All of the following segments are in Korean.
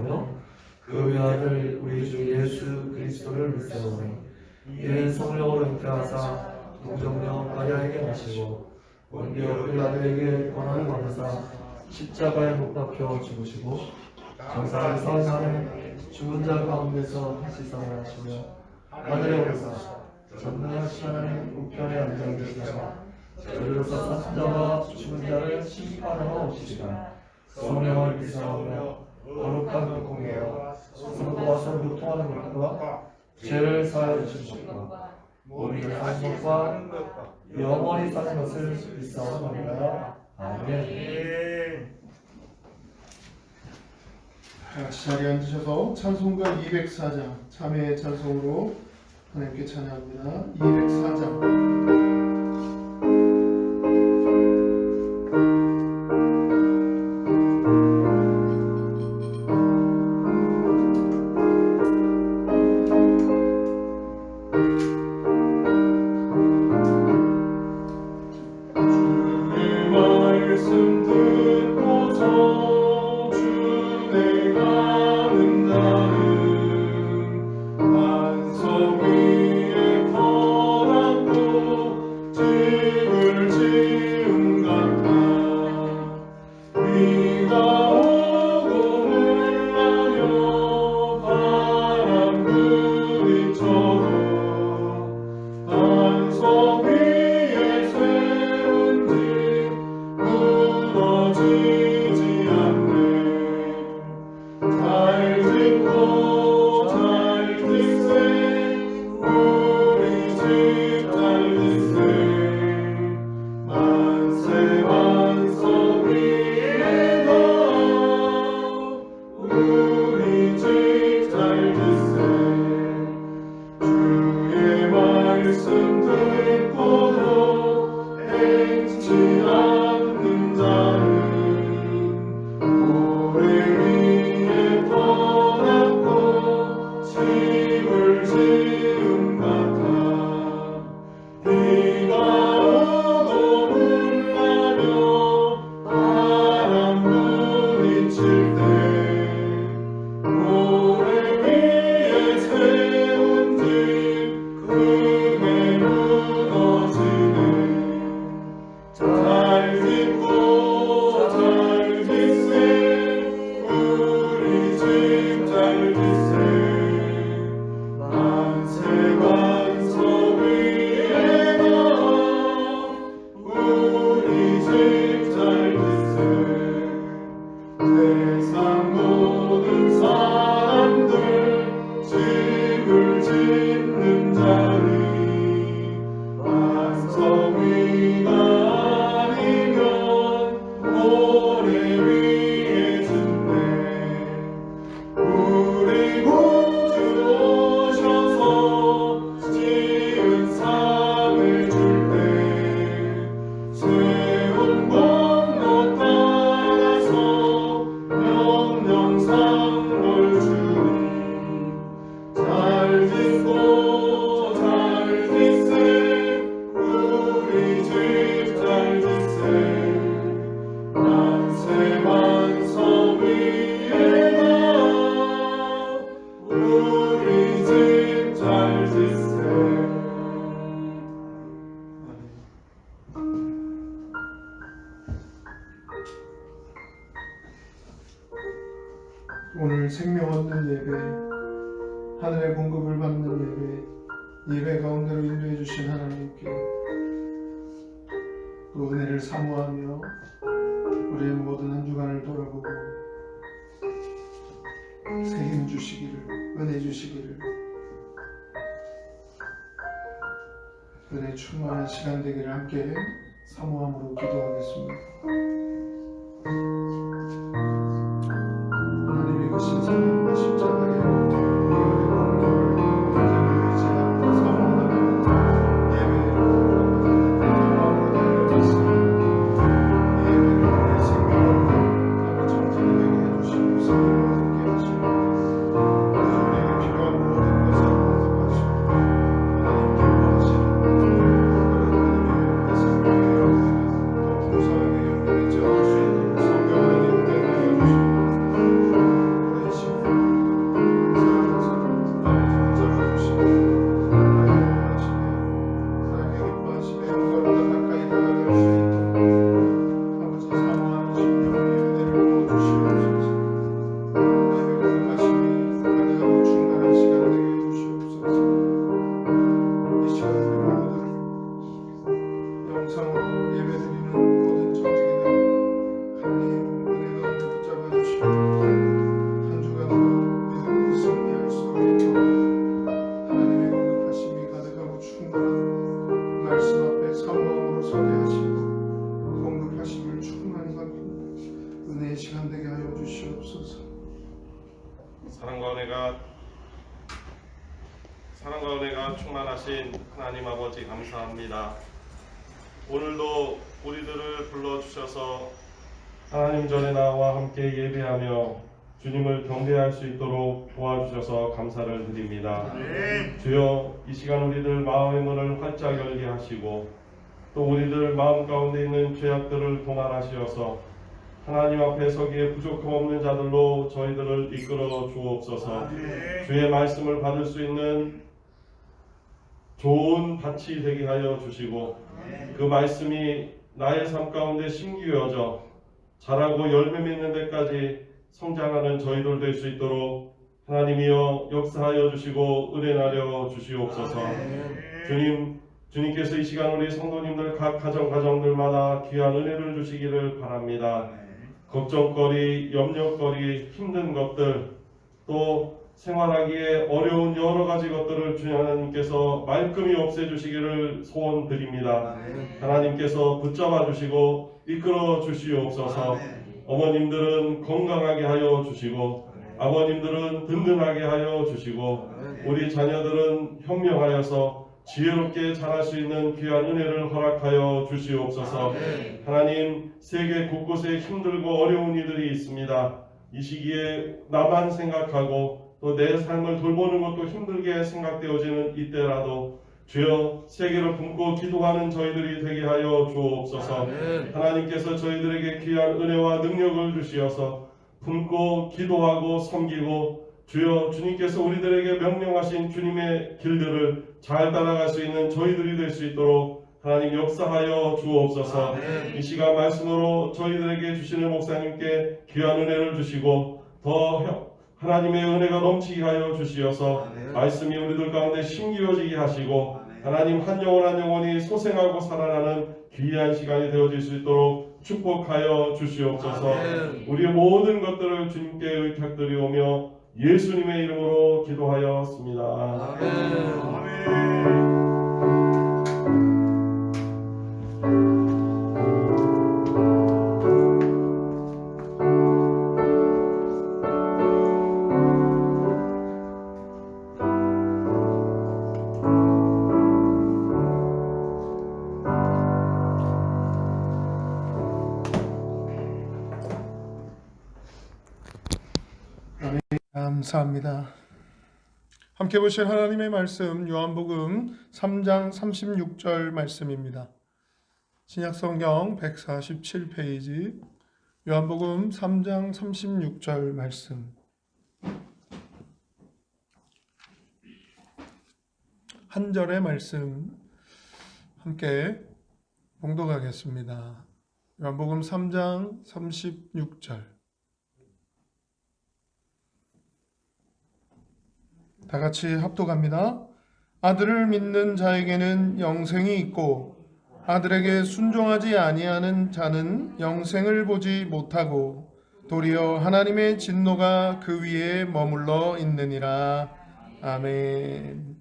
믿사오며 그 외아들 우리 주 예수 그리스도를 믿사오니 이는 성령으로 잉태하사 동정녀 마리아에게 나시고 원기어 빌라도에게 권한을 받으사 십자가에 못 박혀 죽으시고 장사에서 사는 죽은 자 가운데서 다시 살아나시며 하늘에 오르사 전능하신 하나님 우편에 앉아 계시다가 저리로서 사신 자와 죽은 자를 심판하러 오시리라. 성령을 믿사오며 거룩한 공예와 성도와 서로 교통하는 것과 죄를 사하여 주신 것과 몸이 사신 것과 영원히 사는 것을 믿사옵나이다. 아멘. 같이 자리에 앉으셔서 찬송가 204장 참회의 찬송으로 하나님께 찬양합니다. 204장 오늘 생명 얻는 예배, 하늘의 공급을 받는 예배 가운데로 인도해 주신 하나님께 그 은혜를 사모하며 우리의 모든 한 주간을 돌아보고 새 힘 주시기를, 은혜 주시기를, 은혜 충만한 시간 되기를 함께 사모함으로 기도하겠습니다. 하나님의 그 신성한 십자가의 이열의 공로를 인정을 의지하고 사모하며 예배를 마음으로 달려갔습니다. 예배를 우리의 생명으로 하루 청소되게 해주시고 성령과 함께 하시고 우리에게 필요한 모든 것을 공급하시고 하나님 기뻐하시는 하나님의 생명의 더 풍성하게 열매맺지 않을 수 있는 성경 사랑과 은혜가 충만하신 하나님 아버지 감사합니다. 오늘도 우리들을 불러주셔서 하나님 전에 나와 함께 예배하며 주님을 경배할 수 있도록 도와주셔서 감사를 드립니다. 주여, 이 시간 우리들 마음의 문을 활짝 열게 하시고 또 우리들 마음 가운데 있는 죄악들을 동안하시어서 하나님 앞에 서기에 부족함 없는 자들로 저희들을 이끌어 주옵소서. 주의 말씀을 받을 수 있는 좋은 밭이 되게 하여 주시고 그 말씀이 나의 삶 가운데 심기어져 자라고 열매 맺는 데까지 성장하는 저희들 될 수 있도록 하나님이여 역사하여 주시고 은혜 나려 주시옵소서. 주님께서 이 시간 우리 성도님들 각 가정들마다 귀한 은혜를 주시기를 바랍니다. 걱정거리, 염려거리, 힘든 것들, 또 생활하기에 어려운 여러 가지 것들을 주 하나님께서 말끔히 없애주시기를 소원드립니다. 하나님께서 붙잡아 주시고 이끌어 주시옵소서. 어머님들은 건강하게 하여 주시고 아버님들은 든든하게 하여 주시고 우리 자녀들은 현명하여서 지혜롭게 자랄 수 있는 귀한 은혜를 허락하여 주시옵소서. 하나님, 세계 곳곳에 힘들고 어려운 이들이 있습니다. 이 시기에 나만 생각하고 또 내 삶을 돌보는 것도 힘들게 생각되어지는 이때라도 주여 세계를 품고 기도하는 저희들이 되게 하여 주옵소서. 하나님께서 저희들에게 귀한 은혜와 능력을 주시어서 품고 기도하고 섬기고 주여 주님께서 우리들에게 명령하신 주님의 길들을 잘 따라갈 수 있는 저희들이 될 수 있도록 하나님 역사하여 주옵소서. 이 시간 말씀으로 저희들에게 주시는 목사님께 귀한 은혜를 주시고 더 하나님의 은혜가 넘치게 하여 주시어서 말씀이 우리들 가운데 심기어지게 하시고 하나님 한 영혼 한 영혼이 소생하고 살아나는 귀한 시간이 되어질 수 있도록 축복하여 주시옵소서. 우리의 모든 것들을 주님께 의탁드리오며 예수님의 이름으로 기도하였습니다. 아멘. 감사합니다. 함께 보실 하나님의 말씀 요한복음 3장 36절 말씀입니다. 신약성경 147페이지 요한복음 3장 36절 말씀. 한 절의 말씀 함께 봉독하겠습니다. 요한복음 3장 36절. 다 같이 합독합니다. 아들을 믿는 자에게는 영생이 있고 아들에게 순종하지 아니하는 자는 영생을 보지 못하고 도리어 하나님의 진노가 그 위에 머물러 있느니라. 아멘.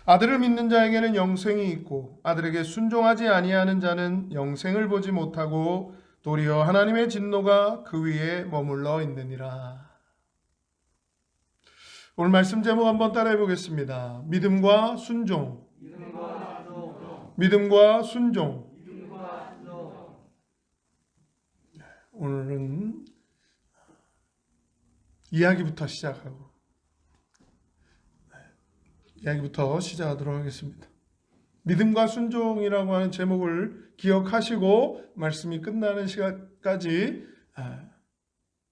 아들을 믿는 자에게는 영생이 있고 아들에게 순종하지 아니하는 자는 영생을 보지 못하고 도리어 하나님의 진노가 그 위에 머물러 있느니라. 오늘 말씀 제목 한번 따라해 보겠습니다. 믿음과 순종. 믿음과 순종. 오늘은 이야기부터 시작하도록 하겠습니다. 믿음과 순종이라고 하는 제목을 기억하시고 말씀이 끝나는 시간까지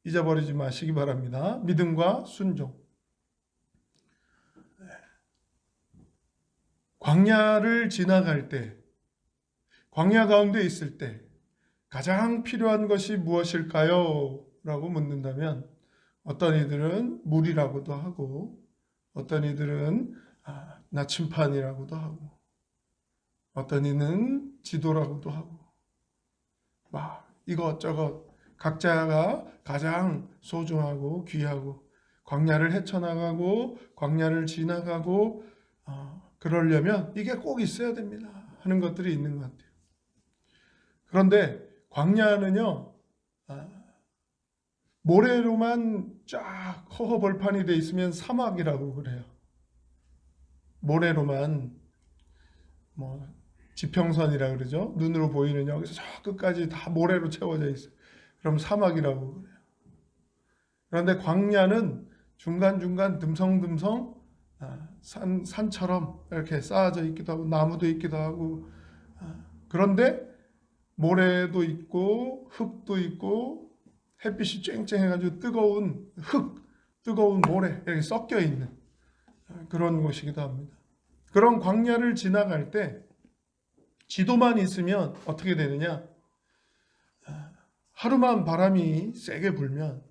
잊어버리지 마시기 바랍니다. 믿음과 순종. 광야를 지나갈 때, 광야 가운데 있을 때 가장 필요한 것이 무엇일까요? 라고 묻는다면 어떤 이들은 물이라고도 하고 어떤 이들은 나침판이라고도 하고 어떤 이는 지도라고도 하고 이것저것 각자가 가장 소중하고 귀하고 광야를 헤쳐나가고 광야를 지나가고 그러려면 이게 꼭 있어야 됩니다 하는 것들이 있는 것 같아요. 그런데 광야는요 모래로만 쫙 허허벌판이 돼 있으면 사막이라고 그래요. 모래로만 뭐 지평선이라 그러죠. 눈으로 보이는 여기서 저 끝까지 다 모래로 채워져 있어요. 그럼 사막이라고 그래요. 그런데 광야는 중간중간 듬성듬성 산처럼 이렇게 쌓아져 있기도 하고 나무도 있기도 하고, 그런데 모래도 있고 흙도 있고 햇빛이 쨍쨍해가지고 뜨거운 흙, 뜨거운 모래 이렇게 섞여 있는 그런 곳이기도 합니다. 그런 광야를 지나갈 때 지도만 있으면 어떻게 되느냐? 하루만 바람이 세게 불면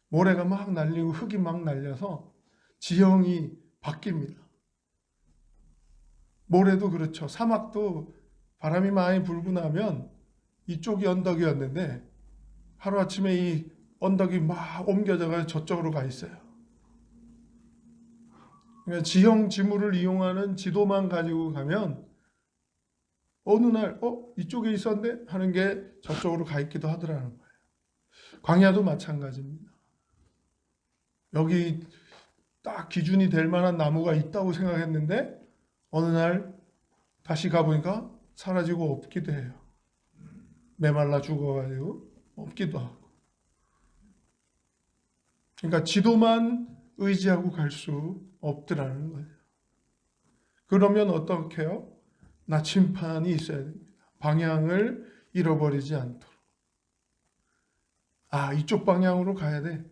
모래가 막 날리고 흙이 막 날려서 지형이 바뀝니다. 모래도 그렇죠. 사막도 바람이 많이 불고 나면 이쪽이 언덕이었는데 하루아침에 이 언덕이 막 옮겨져서 저쪽으로 가 있어요. 그러니까 지형 지물을 이용하는 지도만 가지고 가면 어느 날 이쪽에 있었는데 하는 게 저쪽으로 가 있기도 하더라는 거예요. 광야도 마찬가지입니다. 여기 딱 기준이 될 만한 나무가 있다고 생각했는데 어느 날 다시 가보니까 사라지고 없기도 해요. 메말라 죽어가지고 없기도 하고. 그러니까 지도만 의지하고 갈 수 없더라는 거예요. 그러면 어떻게 해요? 나침판이 있어야 됩니다. 방향을 잃어버리지 않도록. 이쪽 방향으로 가야 돼.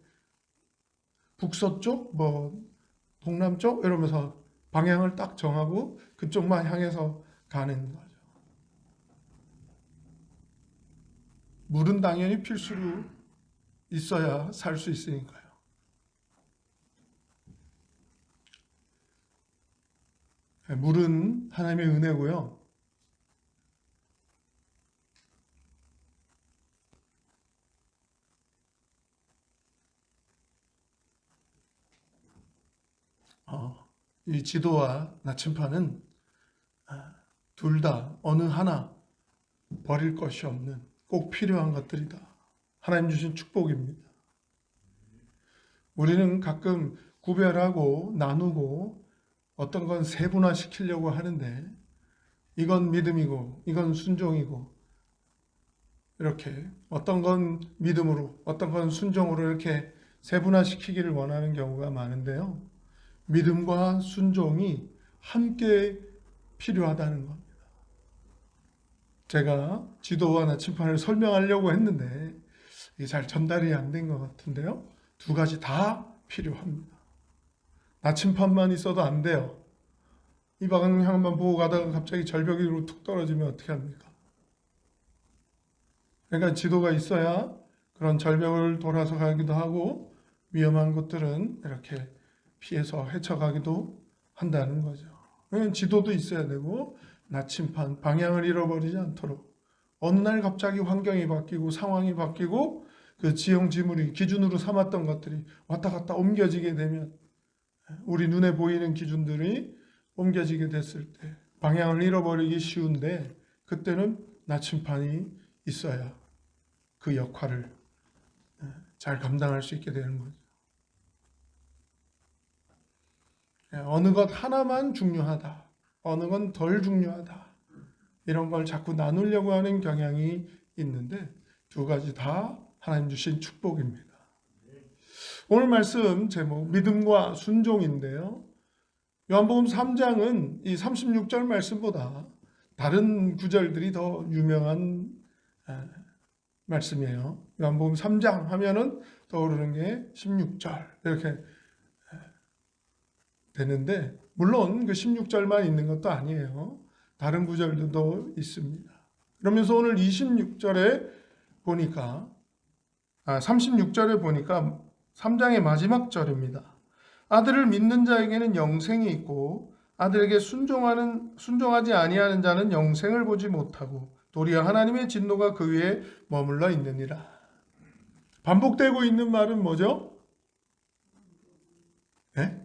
북서쪽, 동남쪽 이러면서 방향을 딱 정하고 그쪽만 향해서 가는 거죠. 물은 당연히 필수로 있어야 살 수 있으니까요. 물은 하나님의 은혜고요. 이 지도와 나침판은 둘 다 어느 하나 버릴 것이 없는 꼭 필요한 것들이다. 하나님 주신 축복입니다. 우리는 가끔 구별하고 나누고 어떤 건 세분화시키려고 하는데 이건 믿음이고 이건 순종이고 이렇게 어떤 건 믿음으로 어떤 건 순종으로 이렇게 세분화시키기를 원하는 경우가 많은데요. 믿음과 순종이 함께 필요하다는 겁니다. 제가 지도와 나침판을 설명하려고 했는데 이게 잘 전달이 안 된 것 같은데요. 두 가지 다 필요합니다. 나침판만 있어도 안 돼요. 이 방향만 보고 가다가 갑자기 절벽으로 툭 떨어지면 어떻게 합니까? 그러니까 지도가 있어야 그런 절벽을 돌아서 가기도 하고 위험한 곳들은 이렇게 피해서 헤쳐가기도 한다는 거죠. 그러니까 지도도 있어야 되고 나침판, 방향을 잃어버리지 않도록 어느 날 갑자기 환경이 바뀌고 상황이 바뀌고 그 지형 지물이 기준으로 삼았던 것들이 왔다 갔다 옮겨지게 되면 우리 눈에 보이는 기준들이 옮겨지게 됐을 때 방향을 잃어버리기 쉬운데 그때는 나침판이 있어야 그 역할을 잘 감당할 수 있게 되는 거죠. 어느 것 하나만 중요하다. 어느 건 덜 중요하다. 이런 걸 자꾸 나누려고 하는 경향이 있는데 두 가지 다 하나님 주신 축복입니다. 오늘 말씀 제목 믿음과 순종인데요. 요한복음 3장은 이 36절 말씀보다 다른 구절들이 더 유명한 말씀이에요. 요한복음 3장 하면은 떠오르는 게 16절 이렇게 되는데 물론 그 16절만 있는 것도 아니에요. 다른 구절들도 있습니다. 그러면서 오늘 26절에 보니까 36절에 보니까 3장의 마지막 절입니다. 아들을 믿는 자에게는 영생이 있고 아들에게 순종하지 아니하는 자는 영생을 보지 못하고 도리어 하나님의 진노가 그 위에 머물러 있느니라. 반복되고 있는 말은 뭐죠? 네?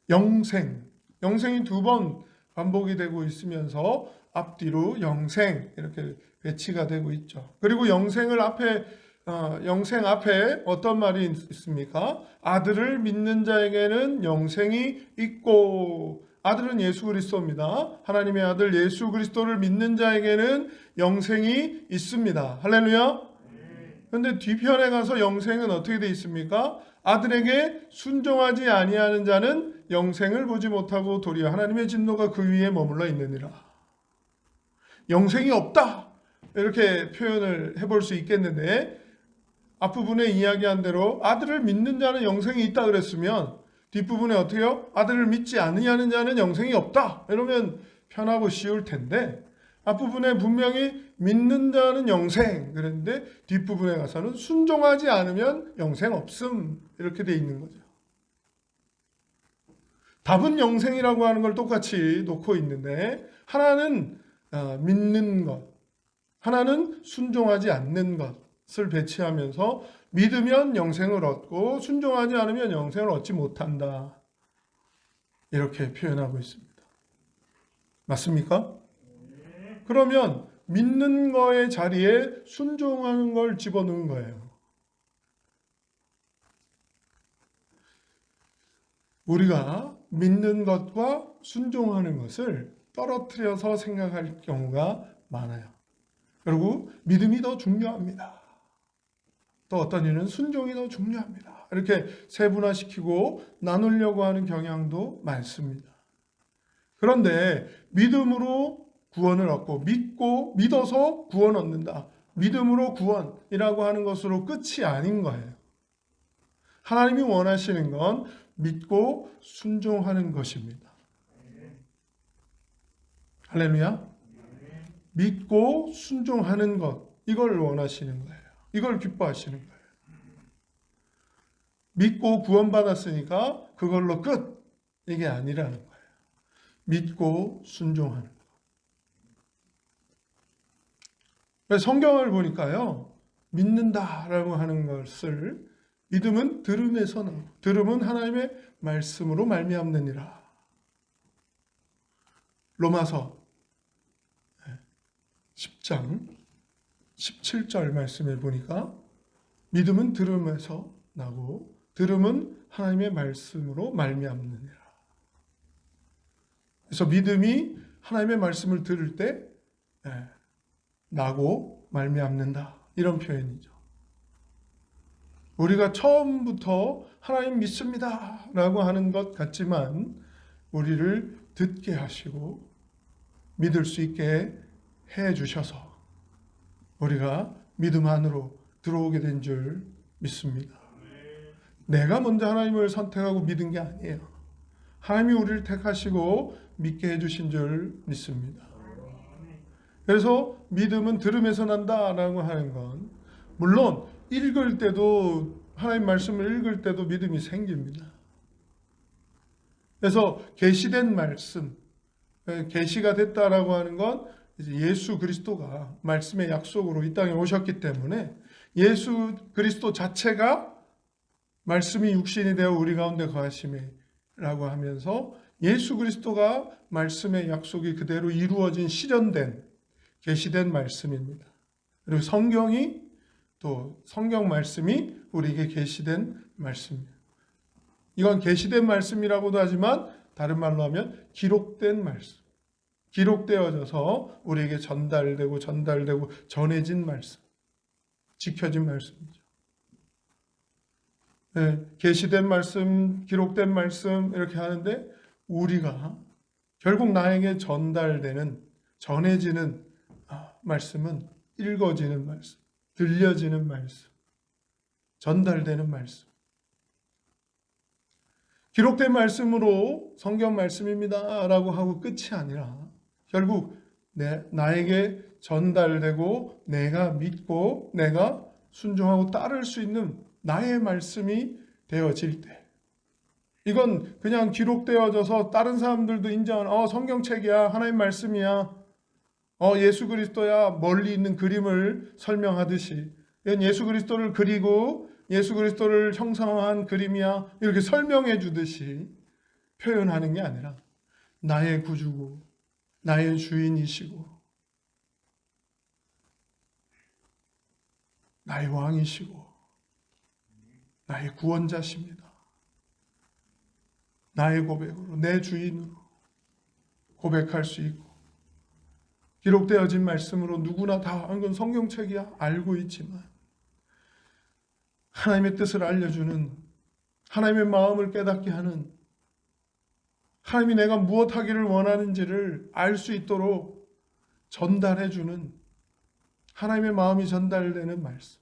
영생. 영생이 두 번 반복이 되고 있으면서 앞뒤로 영생 이렇게 배치가 되고 있죠. 그리고 영생을 앞에 영생 앞에 어떤 말이 있습니까? 아들을 믿는 자에게는 영생이 있고, 아들은 예수 그리스도입니다. 하나님의 아들 예수 그리스도를 믿는 자에게는 영생이 있습니다. 할렐루야. 그런데 뒤편에 가서 영생은 어떻게 되어 있습니까? 아들에게 순종하지 아니하는 자는 영생을 보지 못하고 도리어 하나님의 진노가 그 위에 머물러 있느니라. 영생이 없다, 이렇게 표현을 해볼 수 있겠는데, 앞부분에 이야기한 대로 아들을 믿는 자는 영생이 있다 그랬으면 뒷부분에 어떻게요? 아들을 믿지 아니하는 자는 영생이 없다, 이러면 편하고 쉬울 텐데, 앞부분에 분명히 믿는 자는 영생 그랬는데 뒷부분에 가서는 순종하지 않으면 영생 없음, 이렇게 돼 있는 거죠. 답은 영생이라고 하는 걸 똑같이 놓고 있는데, 하나는 믿는 것, 하나는 순종하지 않는 것을 배치하면서 믿으면 영생을 얻고 순종하지 않으면 영생을 얻지 못한다, 이렇게 표현하고 있습니다. 맞습니까? 그러면 믿는 거의 자리에 순종하는 걸 집어넣은 거예요. 우리가 믿는 것과 순종하는 것을 떨어뜨려서 생각할 경우가 많아요. 그리고 믿음이 더 중요합니다, 또 어떤 이는 순종이 더 중요합니다, 이렇게 세분화시키고 나누려고 하는 경향도 많습니다. 그런데 믿음으로 구원을 얻고 믿어서 구원 얻는다, 믿음으로 구원이라고 하는 것으로 끝이 아닌 거예요. 하나님이 원하시는 건 믿고 순종하는 것입니다. 할렐루야. 믿고 순종하는 것, 이걸 원하시는 거예요. 이걸 기뻐하시는 거예요. 믿고 구원받았으니까 그걸로 끝, 이게 아니라는 거예요. 믿고 순종하는 것. 성경을 보니까요, 믿는다라고 하는 것을, 믿음은 들음에서 나오고 들음은 하나님의 말씀으로 말미암느니라. 로마서 10장 17절 말씀을 보니까 믿음은 들음에서 나고 들음은 하나님의 말씀으로 말미암느니라. 그래서 믿음이 하나님의 말씀을 들을 때 나고 말미암는다, 이런 표현이죠. 우리가 처음부터 하나님 믿습니다 라고 하는 것 같지만 우리를 듣게 하시고 믿을 수 있게 해 주셔서 우리가 믿음 안으로 들어오게 된 줄 믿습니다. 내가 먼저 하나님을 선택하고 믿은 게 아니에요. 하나님이 우리를 택하시고 믿게 해주신 줄 믿습니다. 그래서 믿음은 들음에서 난다라고 하는 건, 물론 읽을 때도, 하나님 말씀을 읽을 때도 믿음이 생깁니다. 그래서 계시된 말씀, 계시가 됐다라고 하는 건 이제 예수 그리스도가 말씀의 약속으로 이 땅에 오셨기 때문에 예수 그리스도 자체가 말씀이 육신이 되어 우리 가운데 거하심이라고 하면서 예수 그리스도가 말씀의 약속이 그대로 이루어진, 실현된, 계시된 말씀입니다. 그리고 성경이, 또 성경 말씀이 우리에게 계시된 말씀입니다. 이건 계시된 말씀이라고도 하지만 다른 말로 하면 기록된 말씀, 기록되어져서 우리에게 전달되고 전해진 말씀, 지켜진 말씀이죠. 계시된 말씀, 기록된 말씀 이렇게 하는데, 우리가 결국 나에게 전달되는, 전해지는 말씀은 읽어지는 말씀, 들려지는 말씀, 전달되는 말씀. 기록된 말씀으로 성경 말씀입니다 라고 하고 끝이 아니라 결국 나에게 전달되고 내가 믿고 내가 순종하고 따를 수 있는 나의 말씀이 되어질 때, 이건 그냥 기록되어져서 다른 사람들도 인정하는 성경책이야, 하나님 말씀이야, 예수 그리스도야, 멀리 있는 그림을 설명하듯이 이건 예수 그리스도를 그리고 예수 그리스도를 형상화한 그림이야, 이렇게 설명해 주듯이 표현하는 게 아니라 나의 구주고 나의 주인이시고 나의 왕이시고 나의 구원자십니다. 나의 고백으로, 내 주인으로 고백할 수 있고, 기록되어진 말씀으로 누구나 다 이건 성경책이야 알고 있지만 하나님의 뜻을 알려주는, 하나님의 마음을 깨닫게 하는, 하나님이 내가 무엇 하기를 원하는지를 알 수 있도록 전달해주는, 하나님의 마음이 전달되는 말씀,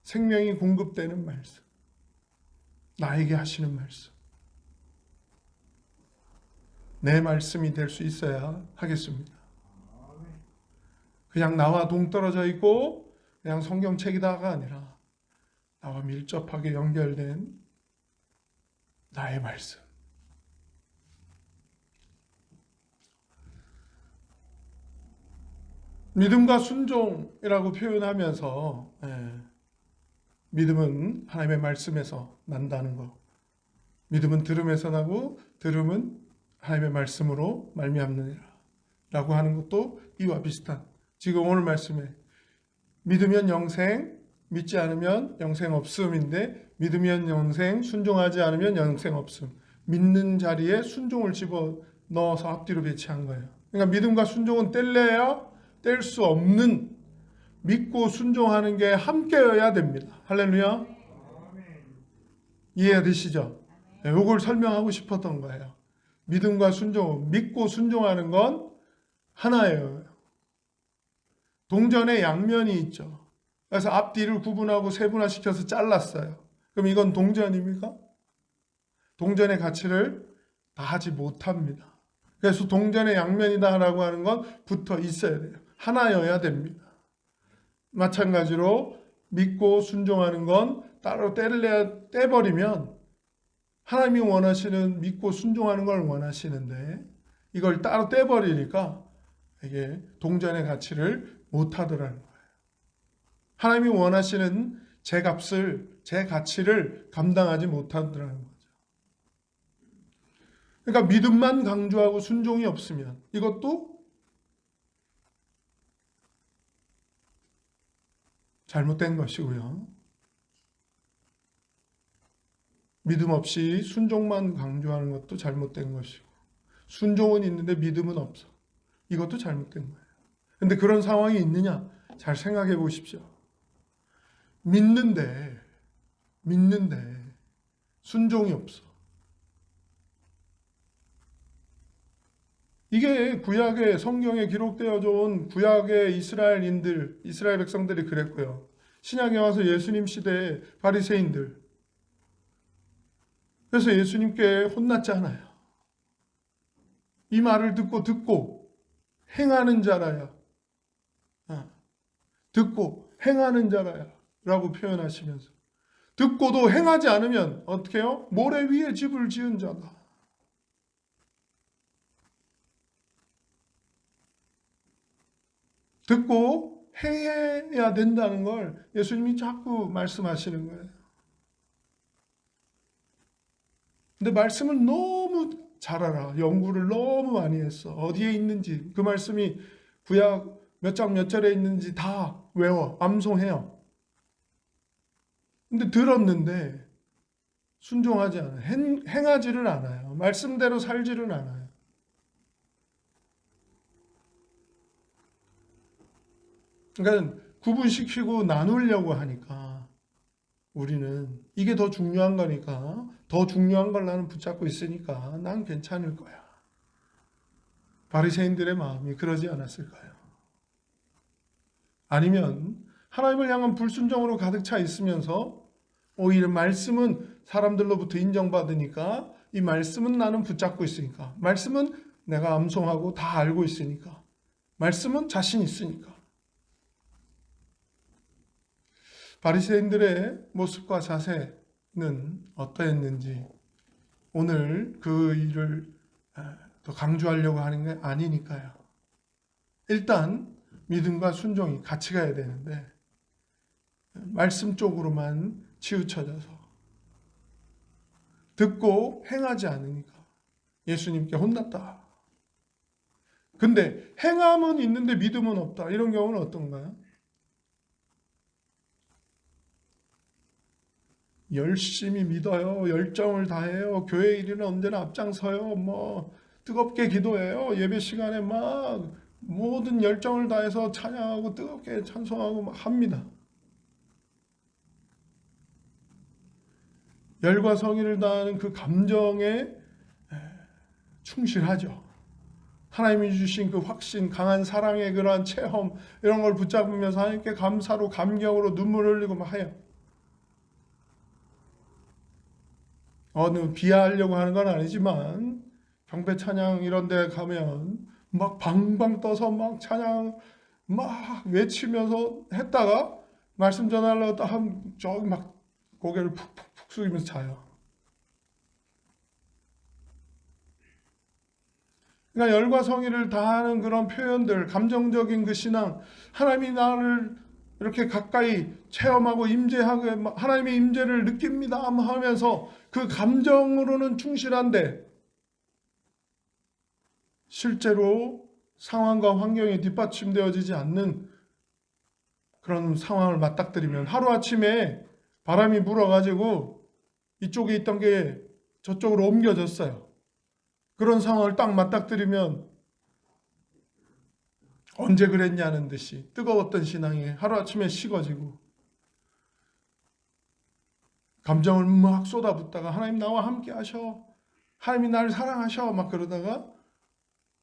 생명이 공급되는 말씀, 나에게 하시는 말씀, 내 말씀이 될 수 있어야 하겠습니다. 그냥 나와 동떨어져 있고 그냥 성경책이다가 아니라 나와 밀접하게 연결된 나의 말씀. 믿음과 순종이라고 표현하면서 믿음은 하나님의 말씀에서 난다는 것, 믿음은 들음에서 나고 들음은 하나님의 말씀으로 말미암느니라 라고 하는 것도 이와 비슷한, 지금 오늘 말씀에 믿으면 영생, 믿지 않으면 영생 없음인데, 믿으면 영생, 순종하지 않으면 영생 없음, 믿는 자리에 순종을 집어넣어서 앞뒤로 배치한 거예요. 그러니까 믿음과 순종은 뗄래야 뗄 수 없는, 믿고 순종하는 게 함께여야 됩니다. 할렐루야. 이해되시죠? 이걸 설명하고 싶었던 거예요. 믿음과 순종, 믿고 순종하는 건 하나예요. 동전의 양면이 있죠. 그래서 앞뒤를 구분하고 세분화시켜서 잘랐어요. 그럼 이건 동전입니까? 동전의 가치를 다하지 못합니다. 그래서 동전의 양면이다라고 하는 건 붙어 있어야 돼요. 하나여야 됩니다. 마찬가지로 믿고 순종하는 건 따로 떼버리면, 하나님이 원하시는 믿고 순종하는 걸 원하시는데 이걸 따로 떼버리니까 이게 동전의 가치를 못하더라는 거예요. 하나님이 원하시는 제 값을, 제 가치를 감당하지 못하더라는 거죠. 그러니까 믿음만 강조하고 순종이 없으면 이것도 잘못된 것이고요. 믿음 없이 순종만 강조하는 것도 잘못된 것이고, 순종은 있는데 믿음은 없어, 이것도 잘못된 거예요. 근데 그런 상황이 있느냐? 잘 생각해 보십시오. 믿는데 순종이 없어. 이게 구약의 성경에 기록되어져 온 구약의 이스라엘인들, 이스라엘 백성들이 그랬고요. 신약에 와서 예수님 시대의 바리새인들, 그래서 예수님께 혼났잖아요. 이 말을 듣고 행하는 자라야, 듣고 행하는 자라야 라고 표현하시면서, 듣고도 행하지 않으면 어떻게 해요? 모래 위에 집을 지은 자다. 듣고 행해야 된다는 걸 예수님이 자꾸 말씀하시는 거예요. 근데 말씀을 너무 잘 알아. 연구를 너무 많이 했어. 어디에 있는지, 그 말씀이 구약 몇 장 몇 절에 있는지 다 외워, 암송해요. 근데 들었는데 순종하지 않아요. 행하지를 않아요. 말씀대로 살지를 않아요. 그러니까 구분시키고 나누려고 하니까 우리는 이게 더 중요한 거니까, 더 중요한 걸 나는 붙잡고 있으니까 난 괜찮을 거야. 바리새인들의 마음이 그러지 않았을까요? 아니면 하나님을 향한 불순종으로 가득 차 있으면서 오히려 말씀은 사람들로부터 인정받으니까, 이 말씀은 나는 붙잡고 있으니까, 말씀은 내가 암송하고 다 알고 있으니까, 말씀은 자신 있으니까. 바리새인들의 모습과 자세는 어떠했는지 오늘 그 일을 더 강조하려고 하는 게 아니니까요. 일단 믿음과 순종이 같이 가야 되는데 말씀 쪽으로만 치우쳐져서 듣고 행하지 않으니까 예수님께 혼났다. 근데 행함은 있는데 믿음은 없다. 이런 경우는 어떤가요? 열심히 믿어요. 열정을 다해요. 교회 일에는 언제나 앞장서요. 뭐 뜨겁게 기도해요. 예배 시간에 막 모든 열정을 다해서 찬양하고 뜨겁게 찬송하고 막 합니다. 열과 성의를 다하는 그 감정에 충실하죠. 하나님이 주신 그 확신, 강한 사랑의 그러한 체험 이런 걸 붙잡으면서 하나님께 감사로 감격으로 눈물을 흘리고 막 해요. 어느 비하하려고 하는 건 아니지만 경배 찬양 이런 데 가면 막 방방 떠서 막 찬양 막 외치면서 했다가 말씀 전하려고 딱 하면 저기 막 고개를 푹푹푹 숙이면서 자요. 그러니까 열과 성의를 다하는 그런 표현들, 감정적인 그 신앙, 하나님이 나를 이렇게 가까이 체험하고 임재하고 하나님의 임재를 느낍니다 하면서 그 감정으로는 충실한데 실제로 상황과 환경에 뒷받침되어지지 않는 그런 상황을 맞닥뜨리면 하루아침에 바람이 불어가지고 이쪽에 있던 게 저쪽으로 옮겨졌어요. 그런 상황을 딱 맞닥뜨리면 언제 그랬냐는 듯이 뜨거웠던 신앙이 하루아침에 식어지고 감정을 막 쏟아붓다가 하나님 나와 함께 하셔, 하나님이 나를 사랑하셔 막 그러다가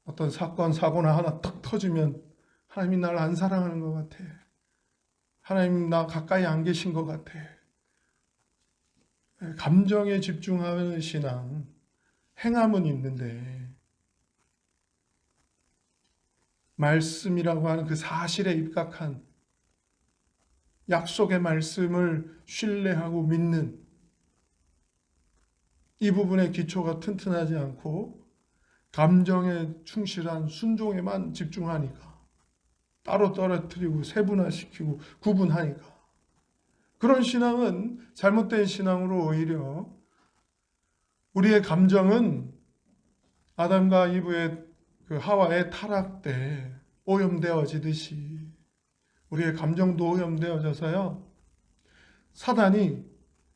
어떤 사건 사고나 하나 탁 터지면 하나님이 나를 안 사랑하는 것 같아, 하나님 나 가까이 안 계신 것 같아. 감정에 집중하는 신앙, 행함은 있는데 말씀이라고 하는 그 사실에 입각한 약속의 말씀을 신뢰하고 믿는 이 부분의 기초가 튼튼하지 않고 감정에 충실한 순종에만 집중하니까 따로 떨어뜨리고 세분화시키고 구분하니까 그런 신앙은 잘못된 신앙으로 오히려 우리의 감정은 아담과 이브의 그 하와의 타락 때 오염되어지듯이 우리의 감정도 오염되어져서요. 사단이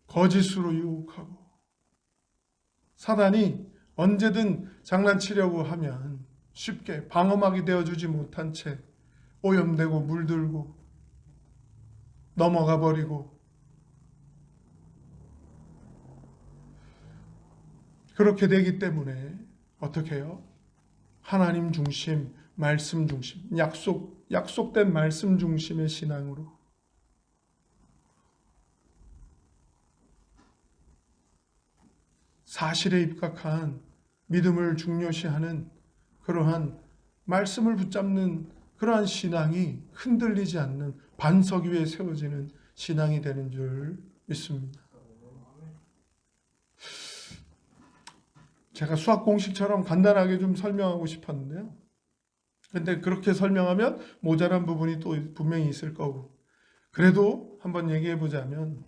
거짓으로 유혹하고 사단이 언제든 장난치려고 하면 쉽게 방어막이 되어주지 못한 채 오염되고 물들고 넘어가 버리고 그렇게 되기 때문에 어떻게 해요? 하나님 중심, 말씀 중심, 약속된 말씀 중심의 신앙으로 사실에 입각한 믿음을 중요시하는 그러한 말씀을 붙잡는 그러한 신앙이 흔들리지 않는 반석 위에 세워지는 신앙이 되는 줄 믿습니다. 제가 수학 공식처럼 간단하게 좀 설명하고 싶었는데요. 근데 그렇게 설명하면 모자란 부분이 또 분명히 있을 거고. 그래도 한번 얘기해 보자면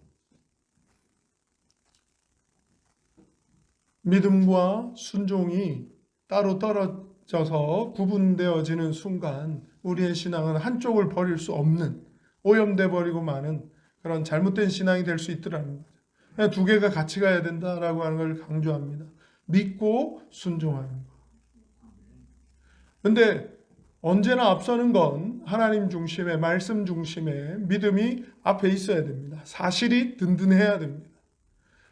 믿음과 순종이 따로 떨어져서 구분되어지는 순간 우리의 신앙은 한쪽을 버릴 수 없는 오염돼 버리고 마는 그런 잘못된 신앙이 될 수 있더라는 거죠. 그냥 두 개가 같이 가야 된다라고 하는 걸 강조합니다. 믿고 순종하는 것. 그런데 언제나 앞서는 건 하나님 중심의 말씀 중심의 믿음이 앞에 있어야 됩니다. 사실이 든든해야 됩니다.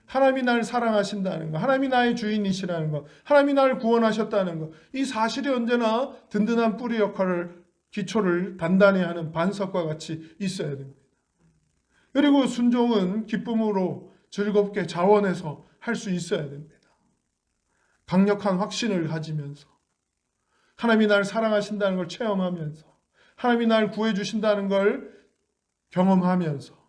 하나님이 나를 사랑하신다는 것, 하나님이 나의 주인이시라는 것, 하나님이 나를 구원하셨다는 것, 이 사실이 언제나 든든한 뿌리 역할을, 기초를 단단히 하는 반석과 같이 있어야 됩니다. 그리고 순종은 기쁨으로 즐겁게 자원해서 할 수 있어야 됩니다. 강력한 확신을 가지면서 하나님이 나를 사랑하신다는 걸 체험하면서 하나님이 나를 구해주신다는 걸 경험하면서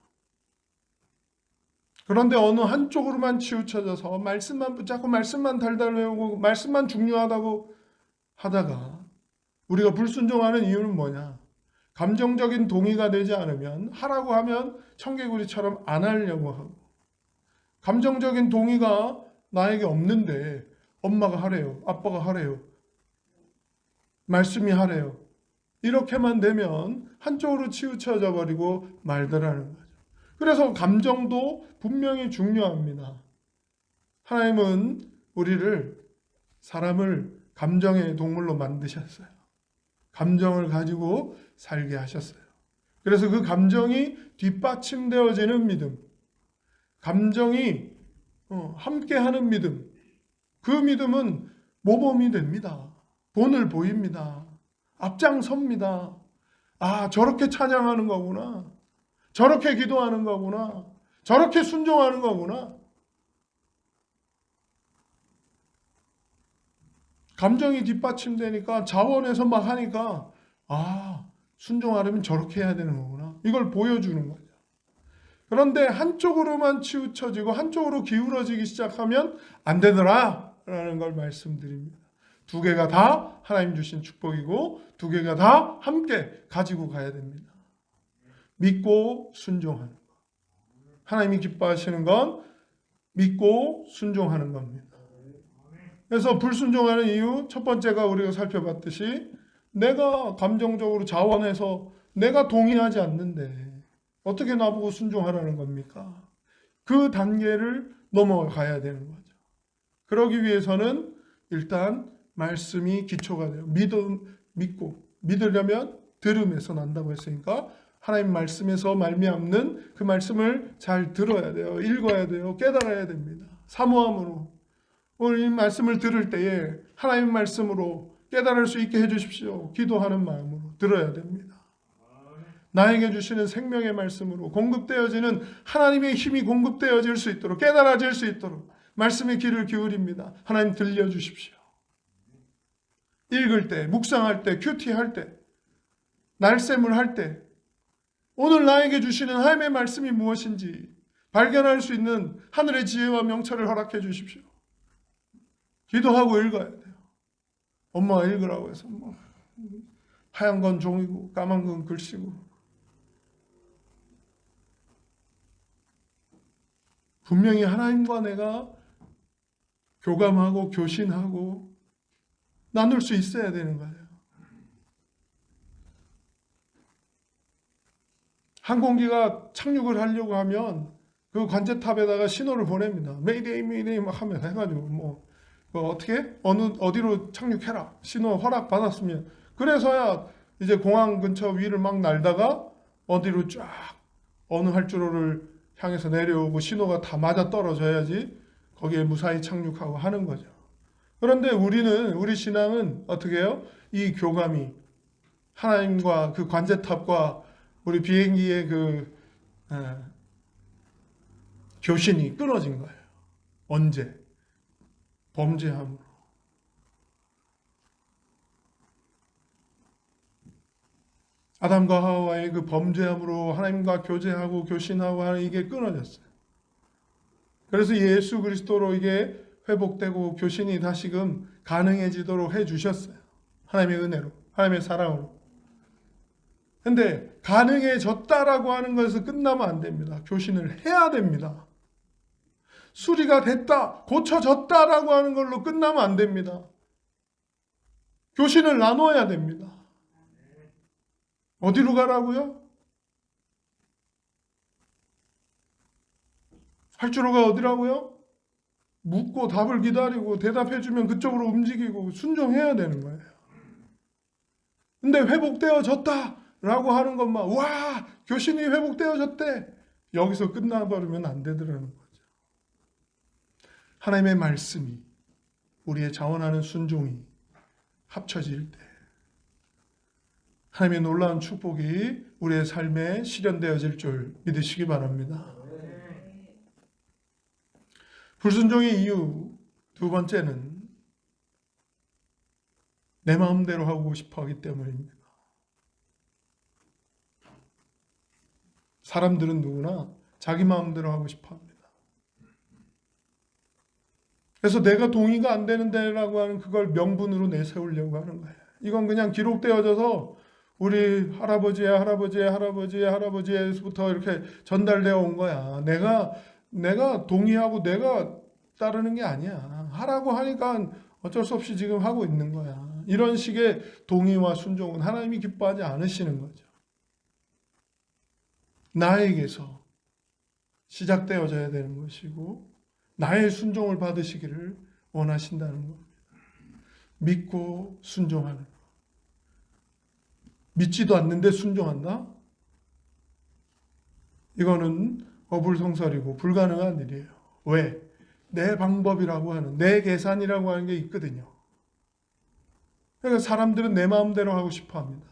그런데 어느 한쪽으로만 치우쳐져서 말씀만 붙잡고 말씀만 달달 외우고 말씀만 중요하다고 하다가 우리가 불순종하는 이유는 뭐냐? 감정적인 동의가 되지 않으면 하라고 하면 청개구리처럼 안 하려고 하고 감정적인 동의가 나에게 없는데 엄마가 하래요. 아빠가 하래요. 말씀이 하래요. 이렇게만 되면 한쪽으로 치우쳐져 버리고 말더라는 거죠. 그래서 감정도 분명히 중요합니다. 하나님은 사람을 감정의 동물로 만드셨어요. 감정을 가지고 살게 하셨어요. 그래서 그 감정이 뒷받침되어지는 믿음, 감정이 함께하는 믿음, 그 믿음은 모범이 됩니다. 본을 보입니다. 앞장섭니다. 아, 저렇게 찬양하는 거구나. 저렇게 기도하는 거구나. 저렇게 순종하는 거구나. 감정이 뒷받침되니까 자원해서 막 하니까 아, 순종하려면 저렇게 해야 되는 거구나. 이걸 보여주는 거죠. 그런데 한쪽으로만 치우쳐지고 한쪽으로 기울어지기 시작하면 안 되더라 라는 걸 말씀드립니다. 두 개가 다 하나님 주신 축복이고 두 개가 다 함께 가지고 가야 됩니다. 믿고 순종하는 것. 하나님이 기뻐하시는 건 믿고 순종하는 겁니다. 그래서 불순종하는 이유 첫 번째가 우리가 살펴봤듯이 내가 감정적으로 자원해서 내가 동의하지 않는데 어떻게 나보고 순종하라는 겁니까? 그 단계를 넘어가야 되는 거죠. 그러기 위해서는 일단 말씀이 기초가 돼요. 믿으려면 들음에서 난다고 했으니까 하나님 말씀에서 말미암는 그 말씀을 잘 들어야 돼요. 읽어야 돼요. 깨달아야 됩니다. 사모함으로 오늘 이 말씀을 들을 때에 하나님 말씀으로 깨달을 수 있게 해주십시오. 기도하는 마음으로 들어야 됩니다. 나에게 주시는 생명의 말씀으로 공급되어지는 하나님의 힘이 공급되어질 수 있도록 깨달아질 수 있도록 말씀의 귀를 기울입니다. 하나님 들려주십시오. 읽을 때, 묵상할 때, 큐티할 때, 날샘을 할 때 오늘 나에게 주시는 하나님의 말씀이 무엇인지 발견할 수 있는 하늘의 지혜와 명철을 허락해 주십시오. 기도하고 읽어야 돼요. 엄마가 읽으라고 해서 하얀 건 종이고 까만 건 글씨고 분명히 하나님과 내가 교감하고 교신하고 나눌 수 있어야 되는 거예요. 항공기가 착륙을 하려고 하면 그 관제탑에다가 신호를 보냅니다. 메이데이 메이데이 막 하면 해가지고 어떻게 어디로 착륙해라 신호 허락 받았으면 그래서야 이제 공항 근처 위를 막 날다가 어디로 쫙 어느 활주로를 향해서 내려오고 신호가 다 맞아 떨어져야지 거기에 무사히 착륙하고 하는 거죠. 그런데 우리 신앙은 어떻게 해요? 이 교감이 하나님과 그 관제탑과 우리 비행기의 교신이 끊어진 거예요. 언제? 범죄함으로. 아담과 하와의 그 범죄함으로 하나님과 교제하고 교신하고 하는 이게 끊어졌어요. 그래서 예수 그리스도로 이게 회복되고 교신이 다시금 가능해지도록 해주셨어요. 하나님의 은혜로, 하나님의 사랑으로. 근데 가능해졌다라고 하는 것에서 끝나면 안 됩니다. 교신을 해야 됩니다. 수리가 됐다, 고쳐졌다라고 하는 걸로 끝나면 안 됩니다. 교신을 나눠야 됩니다. 어디로 가라고요? 활주로가 어디라고요? 묻고 답을 기다리고 대답해주면 그쪽으로 움직이고 순종해야 되는 거예요. 근데 회복되어졌다라고 하는 것만 와 교신이 회복되어졌대 여기서 끝나버리면 안 되더라는 거죠. 하나님의 말씀이 우리의 자원하는 순종이 합쳐질 때 하나님의 놀라운 축복이 우리의 삶에 실현되어질 줄 믿으시기 바랍니다. 불순종의 이유 두 번째는 내 마음대로 하고 싶어 하기 때문입니다. 사람들은 누구나 자기 마음대로 하고 싶어 합니다. 그래서 내가 동의가 안 되는데라고 하는 그걸 명분으로 내세우려고 하는 거예요. 이건 그냥 기록되어져서 우리 할아버지에서부터 이렇게 전달되어 온 거야. 내가 동의하고 내가 따르는 게 아니야. 하라고 하니까 어쩔 수 없이 지금 하고 있는 거야. 이런 식의 동의와 순종은 하나님이 기뻐하지 않으시는 거죠. 나에게서 시작되어져야 되는 것이고 나의 순종을 받으시기를 원하신다는 겁니다. 믿고 순종하는 것. 믿지도 않는데 순종한다? 이거는 어불성설이고 불가능한 일이에요. 왜? 내 방법이라고 하는, 내 계산이라고 하는 게 있거든요. 그러니까 사람들은 내 마음대로 하고 싶어 합니다.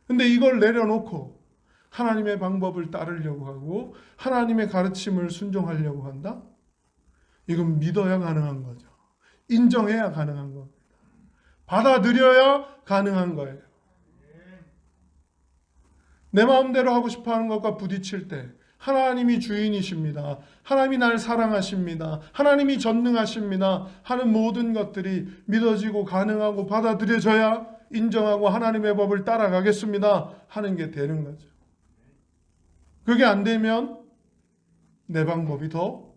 근데 이걸 내려놓고 하나님의 방법을 따르려고 하고 하나님의 가르침을 순종하려고 한다? 이건 믿어야 가능한 거죠. 인정해야 가능한 겁니다. 받아들여야 가능한 거예요. 내 마음대로 하고 싶어 하는 것과 부딪힐 때 하나님이 주인이십니다. 하나님이 날 사랑하십니다. 하나님이 전능하십니다. 하는 모든 것들이 믿어지고 가능하고 받아들여져야 인정하고 하나님의 법을 따라가겠습니다 하는 게 되는 거죠. 그게 안 되면 내 방법이 더,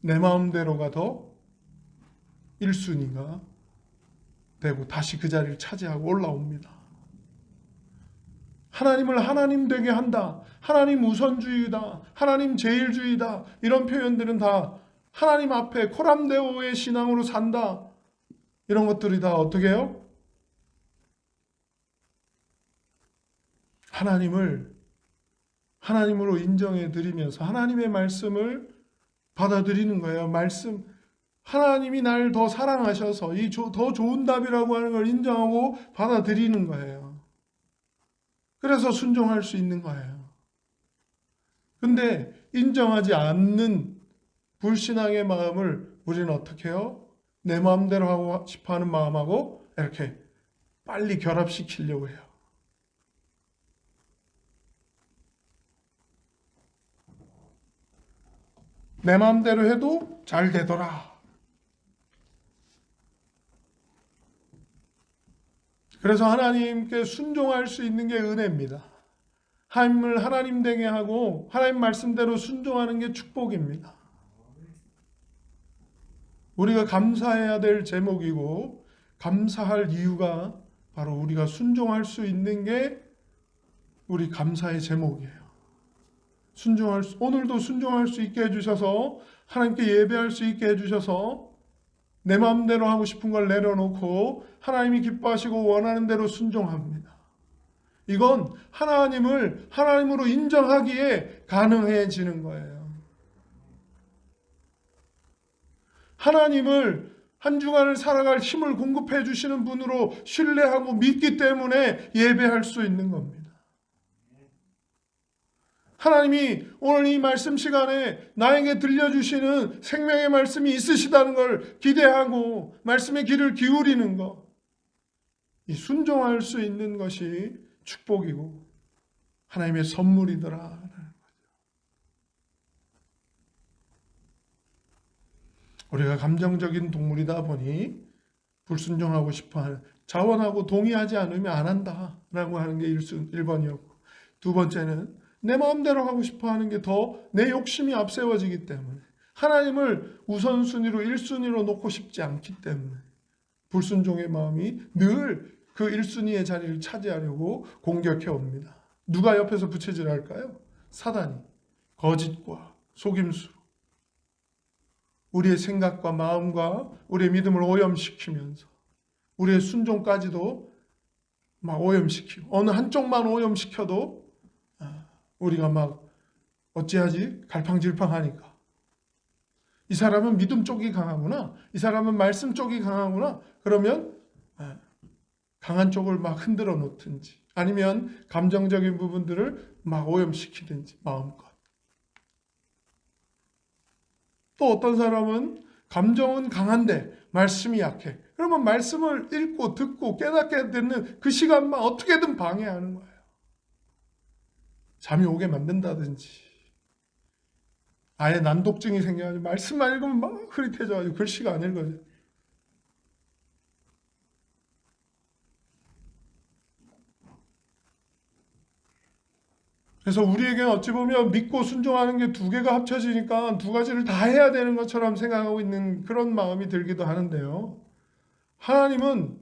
내 마음대로가 더 1순위가 되고 다시 그 자리를 차지하고 올라옵니다. 하나님을 하나님 되게 한다. 하나님 우선주의다. 하나님 제일주의다. 이런 표현들은 다 하나님 앞에 코람데오의 신앙으로 산다. 이런 것들이 다 어떻게 해요? 하나님을 하나님으로 인정해 드리면서 하나님의 말씀을 받아들이는 거예요. 말씀, 하나님이 날 더 사랑하셔서 이 더 좋은 답이라고 하는 걸 인정하고 받아들이는 거예요. 그래서 순종할 수 있는 거예요. 근데 인정하지 않는 불신앙의 마음을 우리는 어떻게 해요? 내 마음대로 하고 싶어하는 마음하고 이렇게 빨리 결합시키려고 해요. 내 마음대로 해도 잘 되더라. 그래서 하나님께 순종할 수 있는 게 은혜입니다. 하나님을 하나님 되게 하고 하나님 말씀대로 순종하는 게 축복입니다. 우리가 감사해야 될 제목이고 감사할 이유가 바로 우리가 순종할 수 있는 게 우리 감사의 제목이에요. 오늘도 순종할 수 있게 해주셔서 하나님께 예배할 수 있게 해주셔서 내 마음대로 하고 싶은 걸 내려놓고 하나님이 기뻐하시고 원하는 대로 순종합니다. 이건 하나님을 하나님으로 인정하기에 가능해지는 거예요. 하나님을 한 주간을 살아갈 힘을 공급해 주시는 분으로 신뢰하고 믿기 때문에 예배할 수 있는 겁니다. 하나님이 오늘 이 말씀 시간에 나에게 들려주시는 생명의 말씀이 있으시다는 걸 기대하고 말씀의 귀를 기울이는 것, 이 순종할 수 있는 것이 축복이고 하나님의 선물이더라. 우리가 감정적인 동물이다 보니 불순종하고 싶어하는, 자원하고 동의하지 않으면 안 한다라고 하는 게 1번이었고, 두 번째는 내 마음대로 하고 싶어하는 게 더 내 욕심이 앞세워지기 때문에 하나님을 우선순위로 1순위로 놓고 싶지 않기 때문에 불순종의 마음이 늘 그 1순위의 자리를 차지하려고 공격해 옵니다. 누가 옆에서 부채질할까요? 사단이 거짓과 속임수로 우리의 생각과 마음과 우리의 믿음을 오염시키면서 우리의 순종까지도 막 오염시키고, 어느 한쪽만 오염시켜도 우리가 막 어찌하지? 갈팡질팡하니까. 이 사람은 믿음 쪽이 강하구나. 이 사람은 말씀 쪽이 강하구나. 그러면 강한 쪽을 막 흔들어 놓든지 아니면 감정적인 부분들을 막 오염시키든지 마음껏. 또 어떤 사람은 감정은 강한데 말씀이 약해. 그러면 말씀을 읽고 듣고 깨닫게 되는 그 시간만 어떻게든 방해하는 거예요. 잠이 오게 만든다든지 아예 난독증이 생겨가지고 말씀만 읽으면 막 흐릿해져가지고 글씨가 안 읽어져요. 그래서 우리에게는 어찌 보면 믿고 순종하는 게 두 개가 합쳐지니까 두 가지를 다 해야 되는 것처럼 생각하고 있는 그런 마음이 들기도 하는데요. 하나님은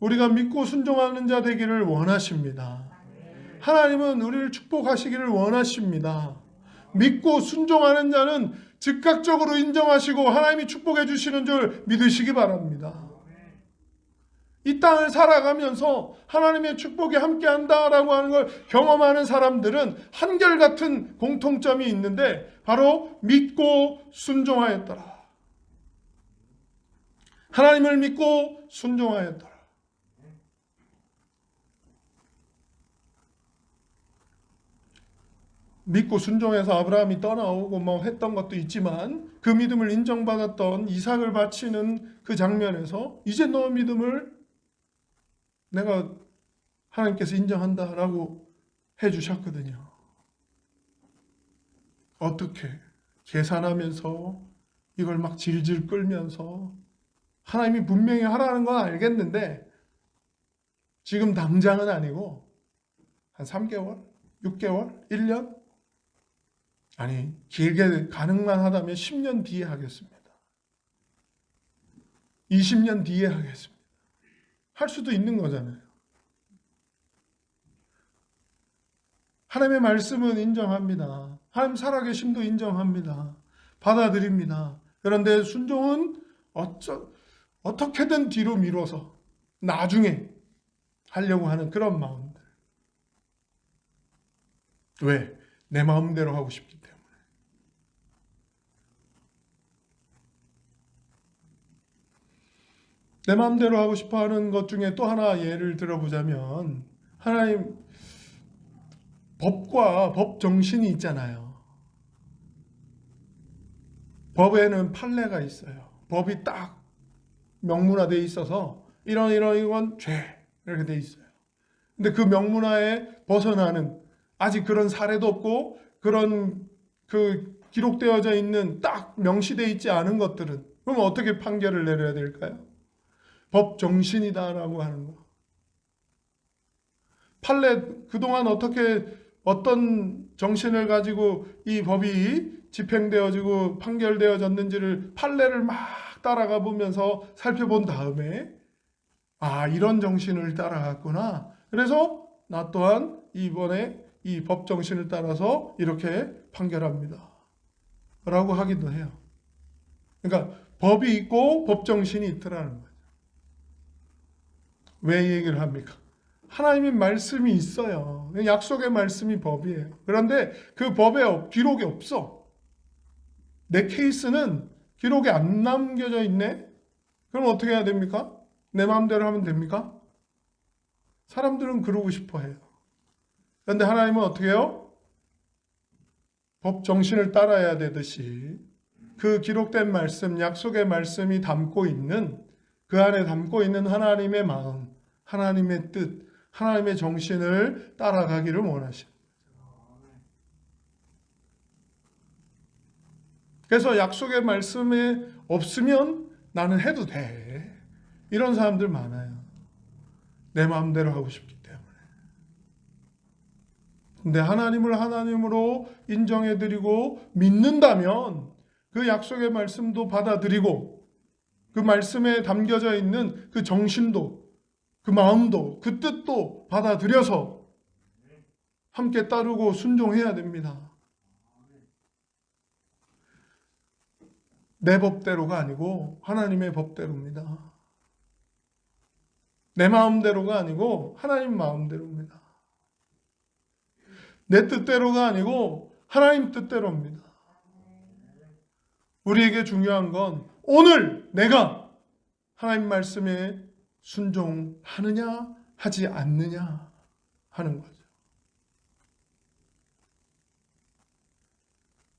우리가 믿고 순종하는 자 되기를 원하십니다. 하나님은 우리를 축복하시기를 원하십니다. 믿고 순종하는 자는 즉각적으로 인정하시고 하나님이 축복해 주시는 줄 믿으시기 바랍니다. 이 땅을 살아가면서 하나님의 축복이 함께한다라고 하는 걸 경험하는 사람들은 한결같은 공통점이 있는데 바로 믿고 순종하였더라. 하나님을 믿고 순종하였더라. 믿고 순종해서 아브라함이 떠나오고 뭐 했던 것도 있지만 그 믿음을 인정받았던 이삭을 바치는 그 장면에서 이제 너 믿음을 내가 하나님께서 인정한다라고 해주셨거든요. 어떻게 계산하면서 이걸 막 질질 끌면서 하나님이 분명히 하라는 건 알겠는데 지금 당장은 아니고 한 3개월, 6개월, 1년? 아니 길게 가능만 하다면 10년 뒤에 하겠습니다. 20년 뒤에 하겠습니다. 할 수도 있는 거잖아요. 하나님의 말씀은 인정합니다. 하나님 살아계심도 인정합니다. 받아들입니다. 그런데 순종은 어떻게든 뒤로 미뤄서 나중에 하려고 하는 그런 마음들. 왜? 내 마음대로 하고 싶기 때문에. 내 마음대로 하고 싶어 하는 것 중에 또 하나 예를 들어보자면 하나님 법과 법 정신이 있잖아요. 법에는 판례가 있어요. 법이 딱 명문화되어 있어서 이런 죄 이렇게 돼 있어요. 근데 그 명문화에 벗어나는 아직 그런 사례도 없고 그런 그 기록되어져 있는 딱 명시되어 있지 않은 것들은 그럼 어떻게 판결을 내려야 될까요? 법 정신이다라고 하는 거. 판례 그동안 어떤 정신을 가지고 이 법이 집행되어지고 판결되어졌는지를 판례를 막 따라가 보면서 살펴본 다음에 이런 정신을 따라갔구나. 그래서 나 또한 이번에 이 법 정신을 따라서 이렇게 판결합니다. 라고 하기도 해요. 그러니까 법이 있고 법 정신이 있더라는 거죠. 왜 이 얘기를 합니까? 하나님의 말씀이 있어요. 약속의 말씀이 법이에요. 그런데 그 법에 기록이 없어. 내 케이스는 기록이 안 남겨져 있네? 그럼 어떻게 해야 됩니까? 내 마음대로 하면 됩니까? 사람들은 그러고 싶어 해요. 그런데 하나님은 어떻게 해요? 법 정신을 따라야 되듯이 그 기록된 말씀, 약속의 말씀이 담고 있는 그 안에 담고 있는 하나님의 마음, 하나님의 뜻, 하나님의 정신을 따라가기를 원하십니다. 그래서 약속의 말씀에 없으면 나는 해도 돼. 이런 사람들 많아요. 내 마음대로 하고 싶기 때문에. 근데 하나님을 하나님으로 인정해드리고 믿는다면 그 약속의 말씀도 받아들이고 그 말씀에 담겨져 있는 그 정신도 그 마음도 그 뜻도 받아들여서 함께 따르고 순종해야 됩니다. 내 법대로가 아니고 하나님의 법대로입니다. 내 마음대로가 아니고 하나님 마음대로입니다. 내 뜻대로가 아니고 하나님 뜻대로입니다. 우리에게 중요한 건 오늘 내가 하나님 말씀에 순종하느냐 하지 않느냐 하는 거죠.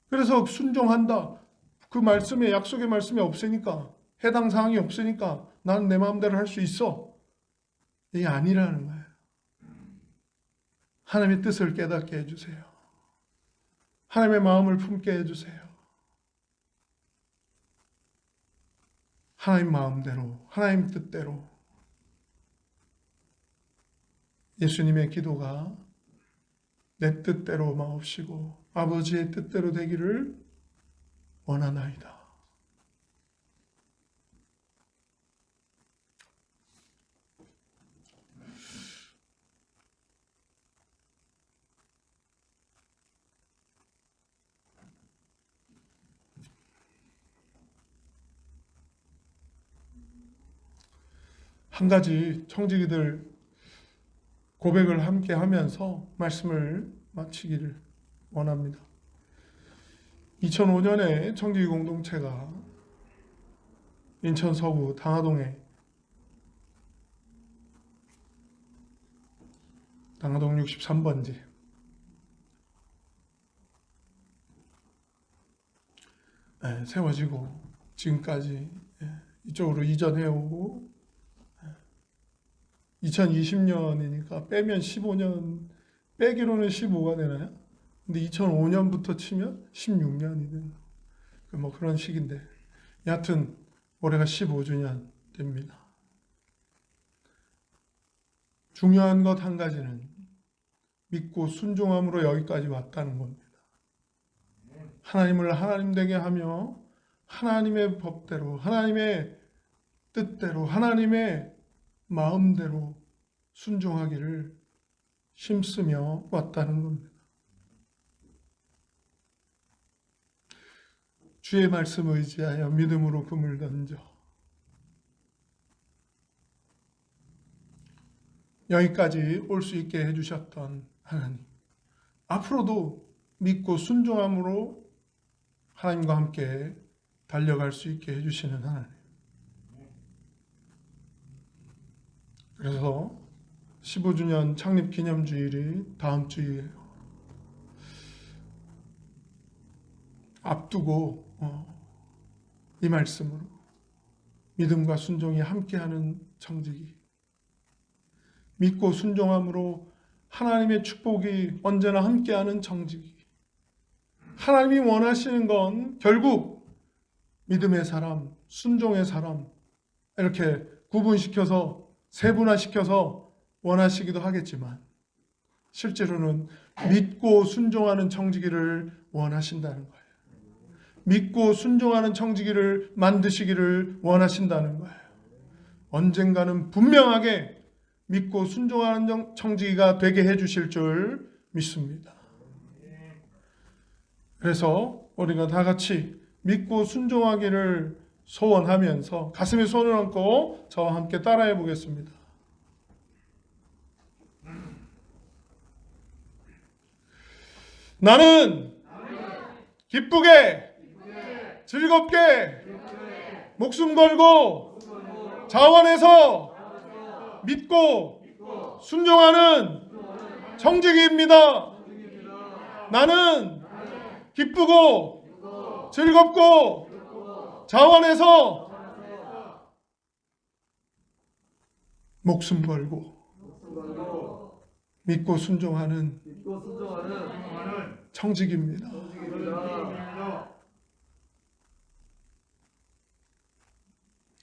그래서 순종한다. 그 말씀에 약속의 말씀이 없으니까 해당 사항이 없으니까 나는 내 마음대로 할 수 있어. 이게 아니라는 거예요. 하나님의 뜻을 깨닫게 해주세요. 하나님의 마음을 품게 해주세요. 하나님 마음대로, 하나님 뜻대로 예수님의 기도가 내 뜻대로 마옵시고 아버지의 뜻대로 되기를 원하나이다. 한 가지 청지기들 고백을 함께 하면서 말씀을 마치기를 원합니다. 2005년에 청지기 공동체가 인천 서구 당하동 63번지 세워지고 지금까지 이쪽으로 이전해오고 2020년이니까 빼면 15년, 빼기로는 15가 되나요? 근데 2005년부터 치면 16년이 되는 뭐 그런 식인데 여하튼 올해가 15주년 됩니다. 중요한 것 한 가지는 믿고 순종함으로 여기까지 왔다는 겁니다. 하나님을 하나님 되게 하며 하나님의 법대로, 하나님의 뜻대로, 하나님의 마음대로 순종하기를 힘쓰며 왔다는 겁니다. 주의 말씀 의지하여 믿음으로 금을 던져 여기까지 올 수 있게 해주셨던 하나님, 앞으로도 믿고 순종함으로 하나님과 함께 달려갈 수 있게 해주시는 하나님. 그래서 15주년 창립 기념주일이 다음 주이에요. 앞두고 이 말씀으로 믿음과 순종이 함께하는 청지기, 믿고 순종함으로 하나님의 축복이 언제나 함께하는 청지기, 하나님이 원하시는 건 결국 믿음의 사람, 순종의 사람 이렇게 구분시켜서 세분화시켜서 원하시기도 하겠지만 실제로는 믿고 순종하는 청지기를 원하신다는 거예요. 믿고 순종하는 청지기를 만드시기를 원하신다는 거예요. 언젠가는 분명하게 믿고 순종하는 청지기가 되게 해주실 줄 믿습니다. 그래서 우리가 다 같이 믿고 순종하기를 소원하면서 가슴에 손을 얹고 저와 함께 따라해 보겠습니다. 나는 기쁘게 즐겁게 목숨 걸고 자원해서 믿고 순종하는 청지기입니다. 나는 기쁘고 즐겁고 자원해서 목숨 걸고 믿고 순종하는 청지기입니다.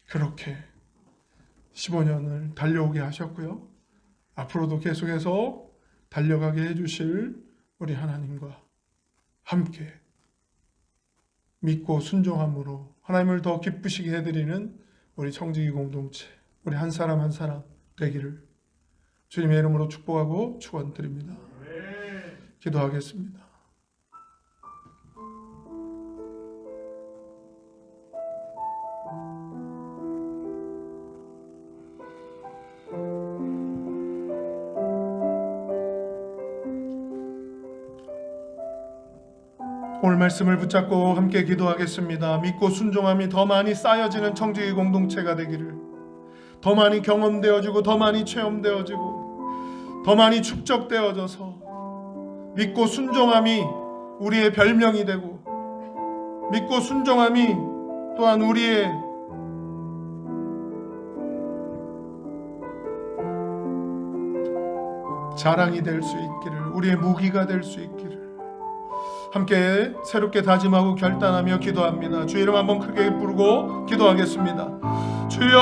그렇게 15년을 달려오게 하셨고요. 앞으로도 계속해서 달려가게 해주실 우리 하나님과 함께 믿고 순종함으로 하나님을 더 기쁘시게 해드리는 우리 청지기 공동체, 우리 한 사람 한 사람 되기를 주님의 이름으로 축복하고 축원드립니다. 기도하겠습니다. 오늘 말씀을 붙잡고 함께 기도하겠습니다. 믿고 순종함이 더 많이 쌓여지는 청지기 공동체가 되기를, 더 많이 경험되어지고 더 많이 체험되어지고 더 많이 축적되어져서 믿고 순종함이 우리의 별명이 되고 믿고 순종함이 또한 우리의 자랑이 될 수 있기를, 우리의 무기가 될 수 있기를 함께 새롭게 다짐하고 결단하며 기도합니다. 주의 이름 한번 크게 부르고 기도하겠습니다. 주여,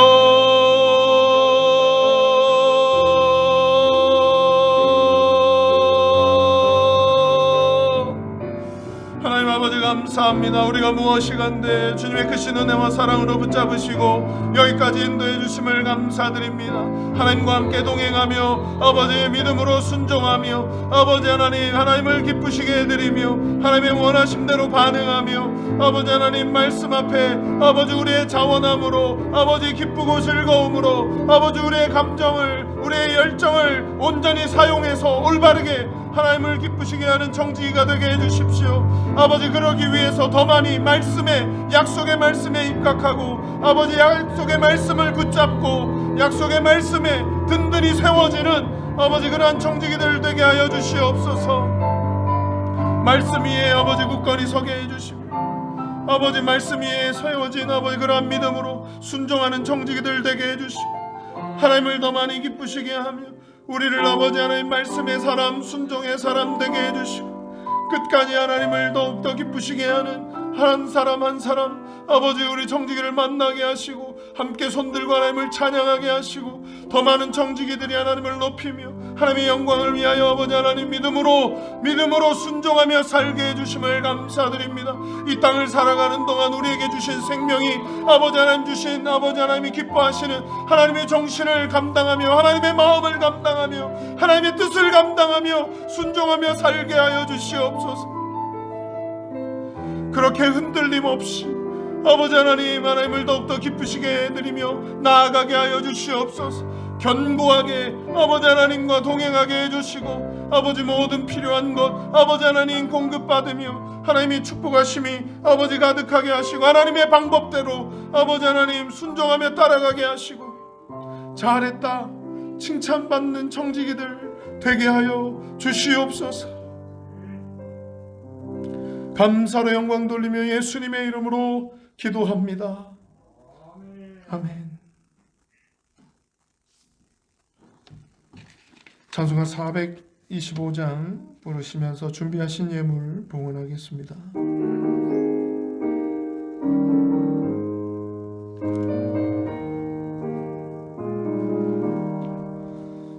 하나님 아버지가 감사합니다. 우리가 무엇이간데 주님의 크신 은혜와 사랑으로 붙잡으시고 여기까지 인도해 주심을 감사드립니다. 하나님과 함께 동행하며 아버지의 믿음으로 순종하며 아버지 하나님 하나님을 기쁘시게 해드리며 하나님의 원하심대로 반응하며 아버지 하나님 말씀 앞에 아버지 우리의 자원함으로 아버지 기쁘고 즐거움으로 아버지 우리의 감정을 우리의 열정을 온전히 사용해서 올바르게 하나님을 기쁘시게 하는 정직이가 되게 해주십시오. 아버지 아버지 그러기 위해서 더 많이 말씀에 약속의 말씀에 입각하고 아버지 약속의 말씀을 붙잡고 약속의 말씀에 든든히 세워지는 아버지 그러한 청지기들 되게 하여 주시옵소서. 말씀 위에 아버지 굳건히 서게 해주시고 아버지 말씀 위에 세워진 아버지 그러한 믿음으로 순종하는 청지기들 되게 해주시고 하나님을 더 많이 기쁘시게 하며 우리를 아버지 하나님 말씀의 사람 순종의 사람 되게 해주시고 끝까지 하나님을 더욱더 기쁘시게 하는 한 사람 한 사람 아버지 우리 청지기를 만나게 하시고 함께 손들고 하나님을 찬양하게 하시고 더 많은 청지기들이 하나님을 높이며 하나님의 영광을 위하여 아버지 하나님 믿음으로 순종하며 살게 해주심을 감사드립니다. 이 땅을 살아가는 동안 우리에게 주신 생명이 아버지 하나님 주신 아버지 하나님이 기뻐하시는 하나님의 정신을 감당하며 하나님의 마음을 감당하며 하나님의 뜻을 감당하며 순종하며 살게 하여 주시옵소서. 그렇게 흔들림 없이 아버지 하나님을 더욱더 기쁘시게 해드리며 나아가게 하여 주시옵소서. 견고하게 아버지 하나님과 동행하게 해주시고 아버지 모든 필요한 것 아버지 하나님 공급받으며 하나님이 축복하심이 아버지 가득하게 하시고 하나님의 방법대로 아버지 하나님 순종하며 따라가게 하시고 잘했다 칭찬받는 청지기들 되게 하여 주시옵소서. 감사로 영광 돌리며 예수님의 이름으로 기도합니다. 아멘. 찬송가 425장 부르시면서 준비하신 예물 봉헌하겠습니다.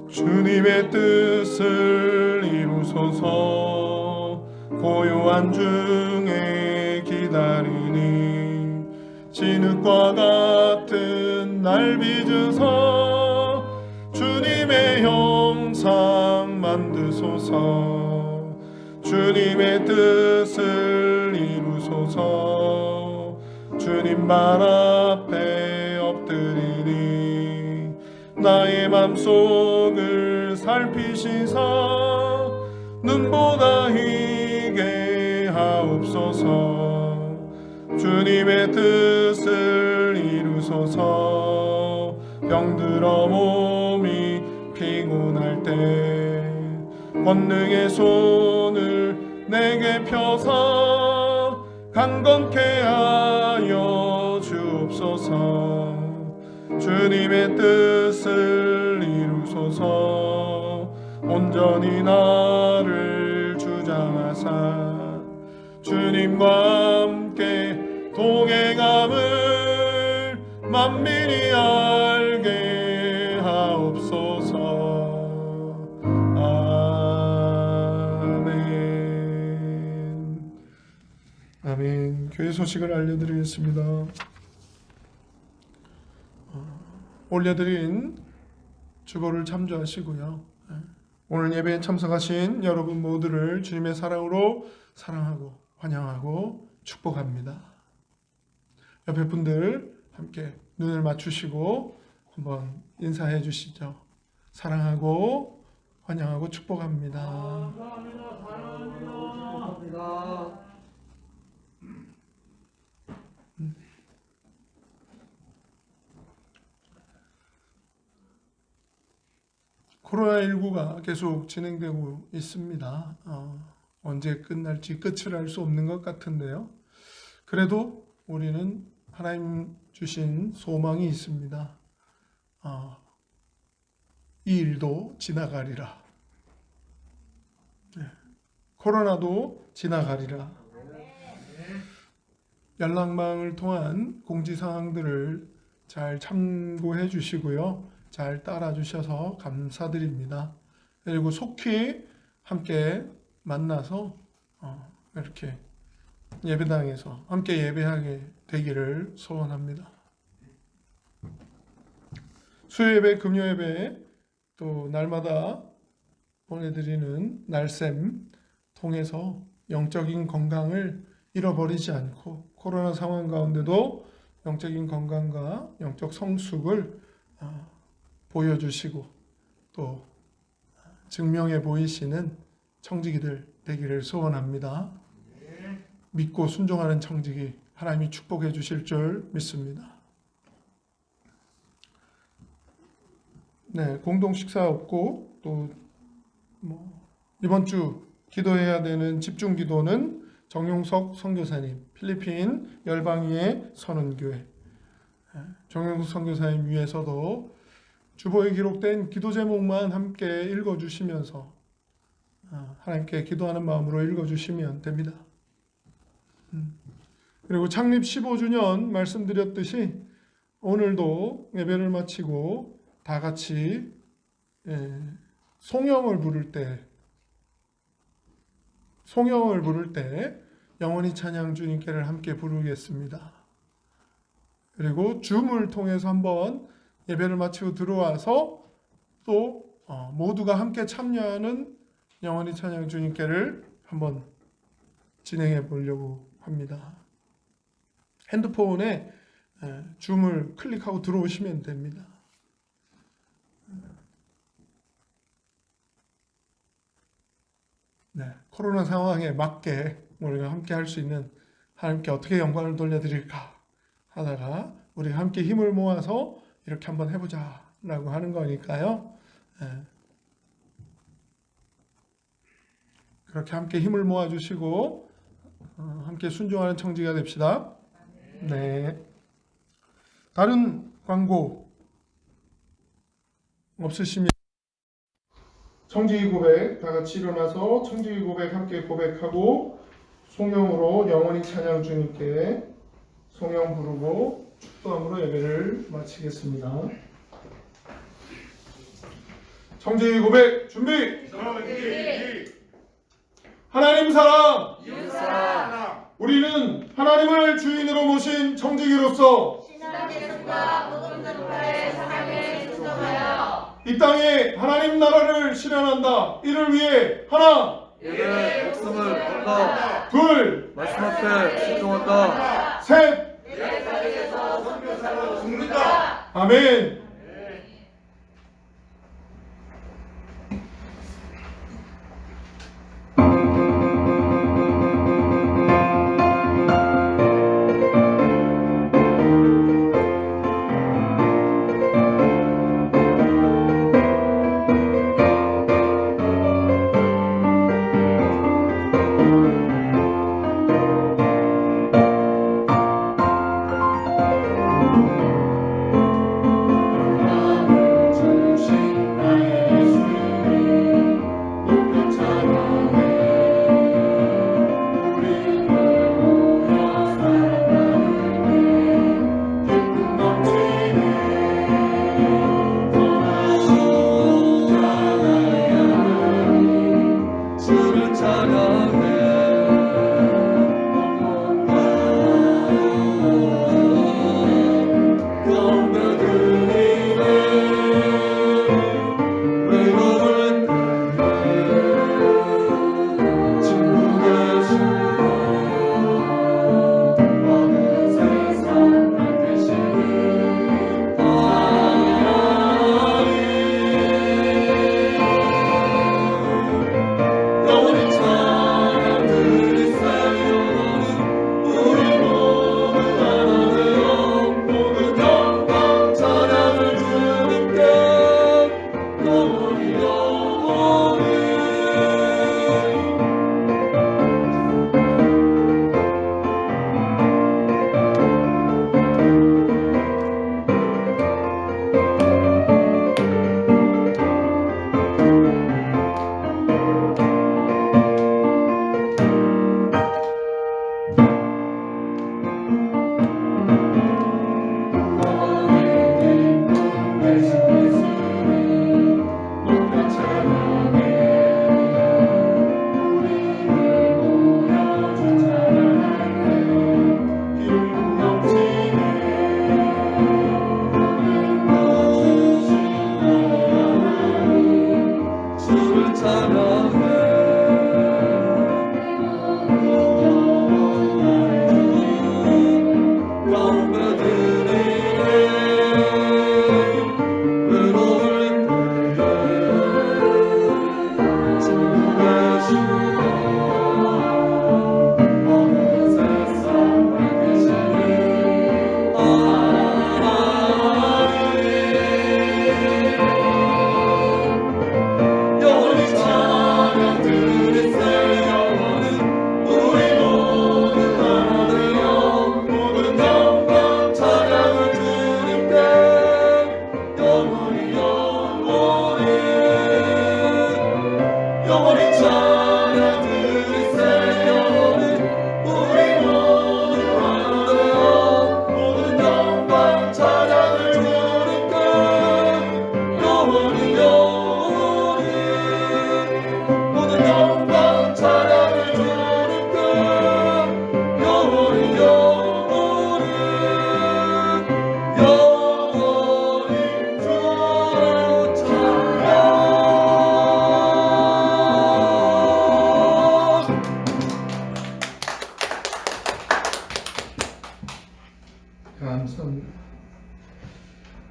주님의 뜻을 이루소서. 고요한 중에 기다리니 진흙과 같은 날 빚으서 주님의 형상 만드소서. 주님의 뜻을 이루소서. 주님 발 앞에 엎드리니 나의 맘속을 살피시사 눈보다 희게 하옵소서. 주님의 뜻을 이루소서. 병들어 몸이 피곤할 때 권능의 손을 내게 펴사 강건케 하여 주옵소서. 주님의 뜻을 이루소서. 온전히 나를 주장하사 주님과 함께 동행함을 만민이 알게 하옵소서. 아멘. 아멘. 교회 소식을 알려드리겠습니다. 올려드린 주보를 참조하시고요. 오늘 예배에 참석하신 여러분 모두를 주님의 사랑으로 사랑하고 환영하고 축복합니다. 옆에 분들 함께 눈을 맞추시고 한번 인사해 주시죠. 사랑하고 환영하고 축복합니다. 감사합니다. 사랑합니다. 코로나19가 계속 진행되고 있습니다. 언제 끝날지 끝을 알 수 없는 것 같은데요. 그래도 우리는 하나님 주신 소망이 있습니다. 이 일도 지나가리라. 네. 코로나도 지나가리라. 연락망을 통한 공지사항들을 잘 참고해 주시고요. 잘 따라 주셔서 감사드립니다. 그리고 속히 함께 만나서 이렇게 예배당에서 함께 예배하게 되기를 소원합니다. 수요예배, 금요예배 또 날마다 보내드리는 날샘 통해서 영적인 건강을 잃어버리지 않고 코로나 상황 가운데도 영적인 건강과 영적 성숙을 보여주시고 또 증명해 보이시는 청지기들 되기를 소원합니다. 믿고 순종하는 청지기 하나님이 축복해 주실 줄 믿습니다. 네, 공동 식사 없고 또 이번 주 기도해야 되는 집중 기도는 정용석 선교사님 필리핀 열방위의 선언교회 정용석 선교사님 위해서도 주보에 기록된 기도 제목만 함께 읽어주시면서 하나님께 기도하는 마음으로 읽어주시면 됩니다. 그리고 창립 15주년 말씀드렸듯이 오늘도 예배를 마치고 다 같이 송영을 부를 때 영원히 찬양 주님께를 함께 부르겠습니다. 그리고 줌을 통해서 한번 예배를 마치고 들어와서 또 모두가 함께 참여하는 영원히 찬양 주님께를 한번 진행해 보려고 합니다. 핸드폰에 줌을 클릭하고 들어오시면 됩니다. 네, 코로나 상황에 맞게 우리가 함께 할 수 있는 하나님께 어떻게 영광을 돌려드릴까 하다가 우리가 함께 힘을 모아서 이렇게 한번 해보자 라고 하는 거니까요. 그렇게 함께 힘을 모아주시고 함께 순종하는 청지기가 됩시다. 네. 다른 광고 없으시면 청지기 고백 다 같이 일어나서 청지기 고백 함께 고백하고 송영으로 영원히 찬양 주님께 송영 부르고 축도함으로 예배를 마치겠습니다. 청지기 고백 준비! 하나님 사랑! 우리는 하나님을 주인으로 모신 청지기로서 이 땅에 하나님 나라를 실현한다. 이를 위해 하나, 예배의 목숨을 건다. 둘, 말씀 앞에 순종한다. 셋, 내 자리에서 선교사로 죽는다. 아멘.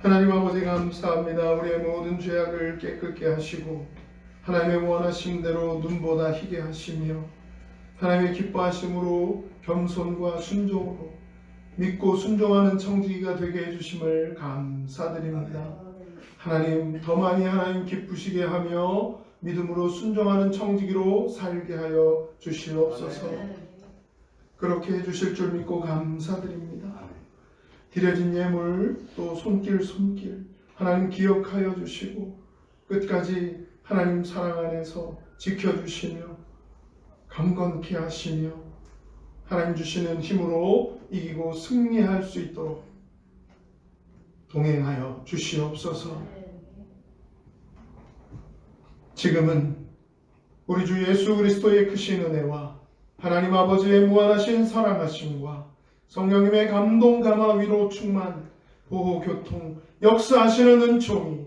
하나님 아버지 감사합니다. 우리의 모든 죄악을 깨끗게 하시고 하나님의 원하심대로 눈보다 희게 하시며 하나님의 기뻐하심으로 겸손과 순종으로 믿고 순종하는 청지기가 되게 해주심을 감사드립니다. 하나님 더 많이 하나님 기쁘시게 하며 믿음으로 순종하는 청지기로 살게 하여 주시옵소서. 그렇게 해주실 줄 믿고 감사드립니다. 드려진 예물 또 손길 하나님 기억하여 주시고 끝까지 하나님 사랑 안에서 지켜주시며 강건케 하시며 하나님 주시는 힘으로 이기고 승리할 수 있도록 동행하여 주시옵소서. 지금은 우리 주 예수 그리스도의 크신 은혜와 하나님 아버지의 무한하신 사랑하심과 성령님의 감동 감화 위로 충만 보호 교통 역사하시는 은총이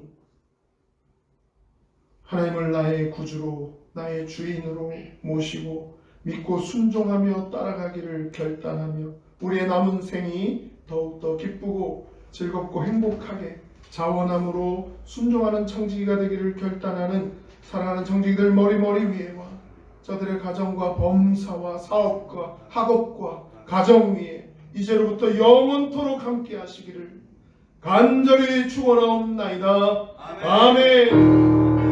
하나님을 나의 구주로 나의 주인으로 모시고 믿고 순종하며 따라가기를 결단하며 우리의 남은 생이 더욱더 기쁘고 즐겁고 행복하게 자원함으로 순종하는 청지기가 되기를 결단하는 사랑하는 청지기들 머리 위에와 저들의 가정과 범사와 사업과 학업과 가정 위에 이제로부터 영원토록 함께 하시기를 간절히 축원하옵나이다. 아멘.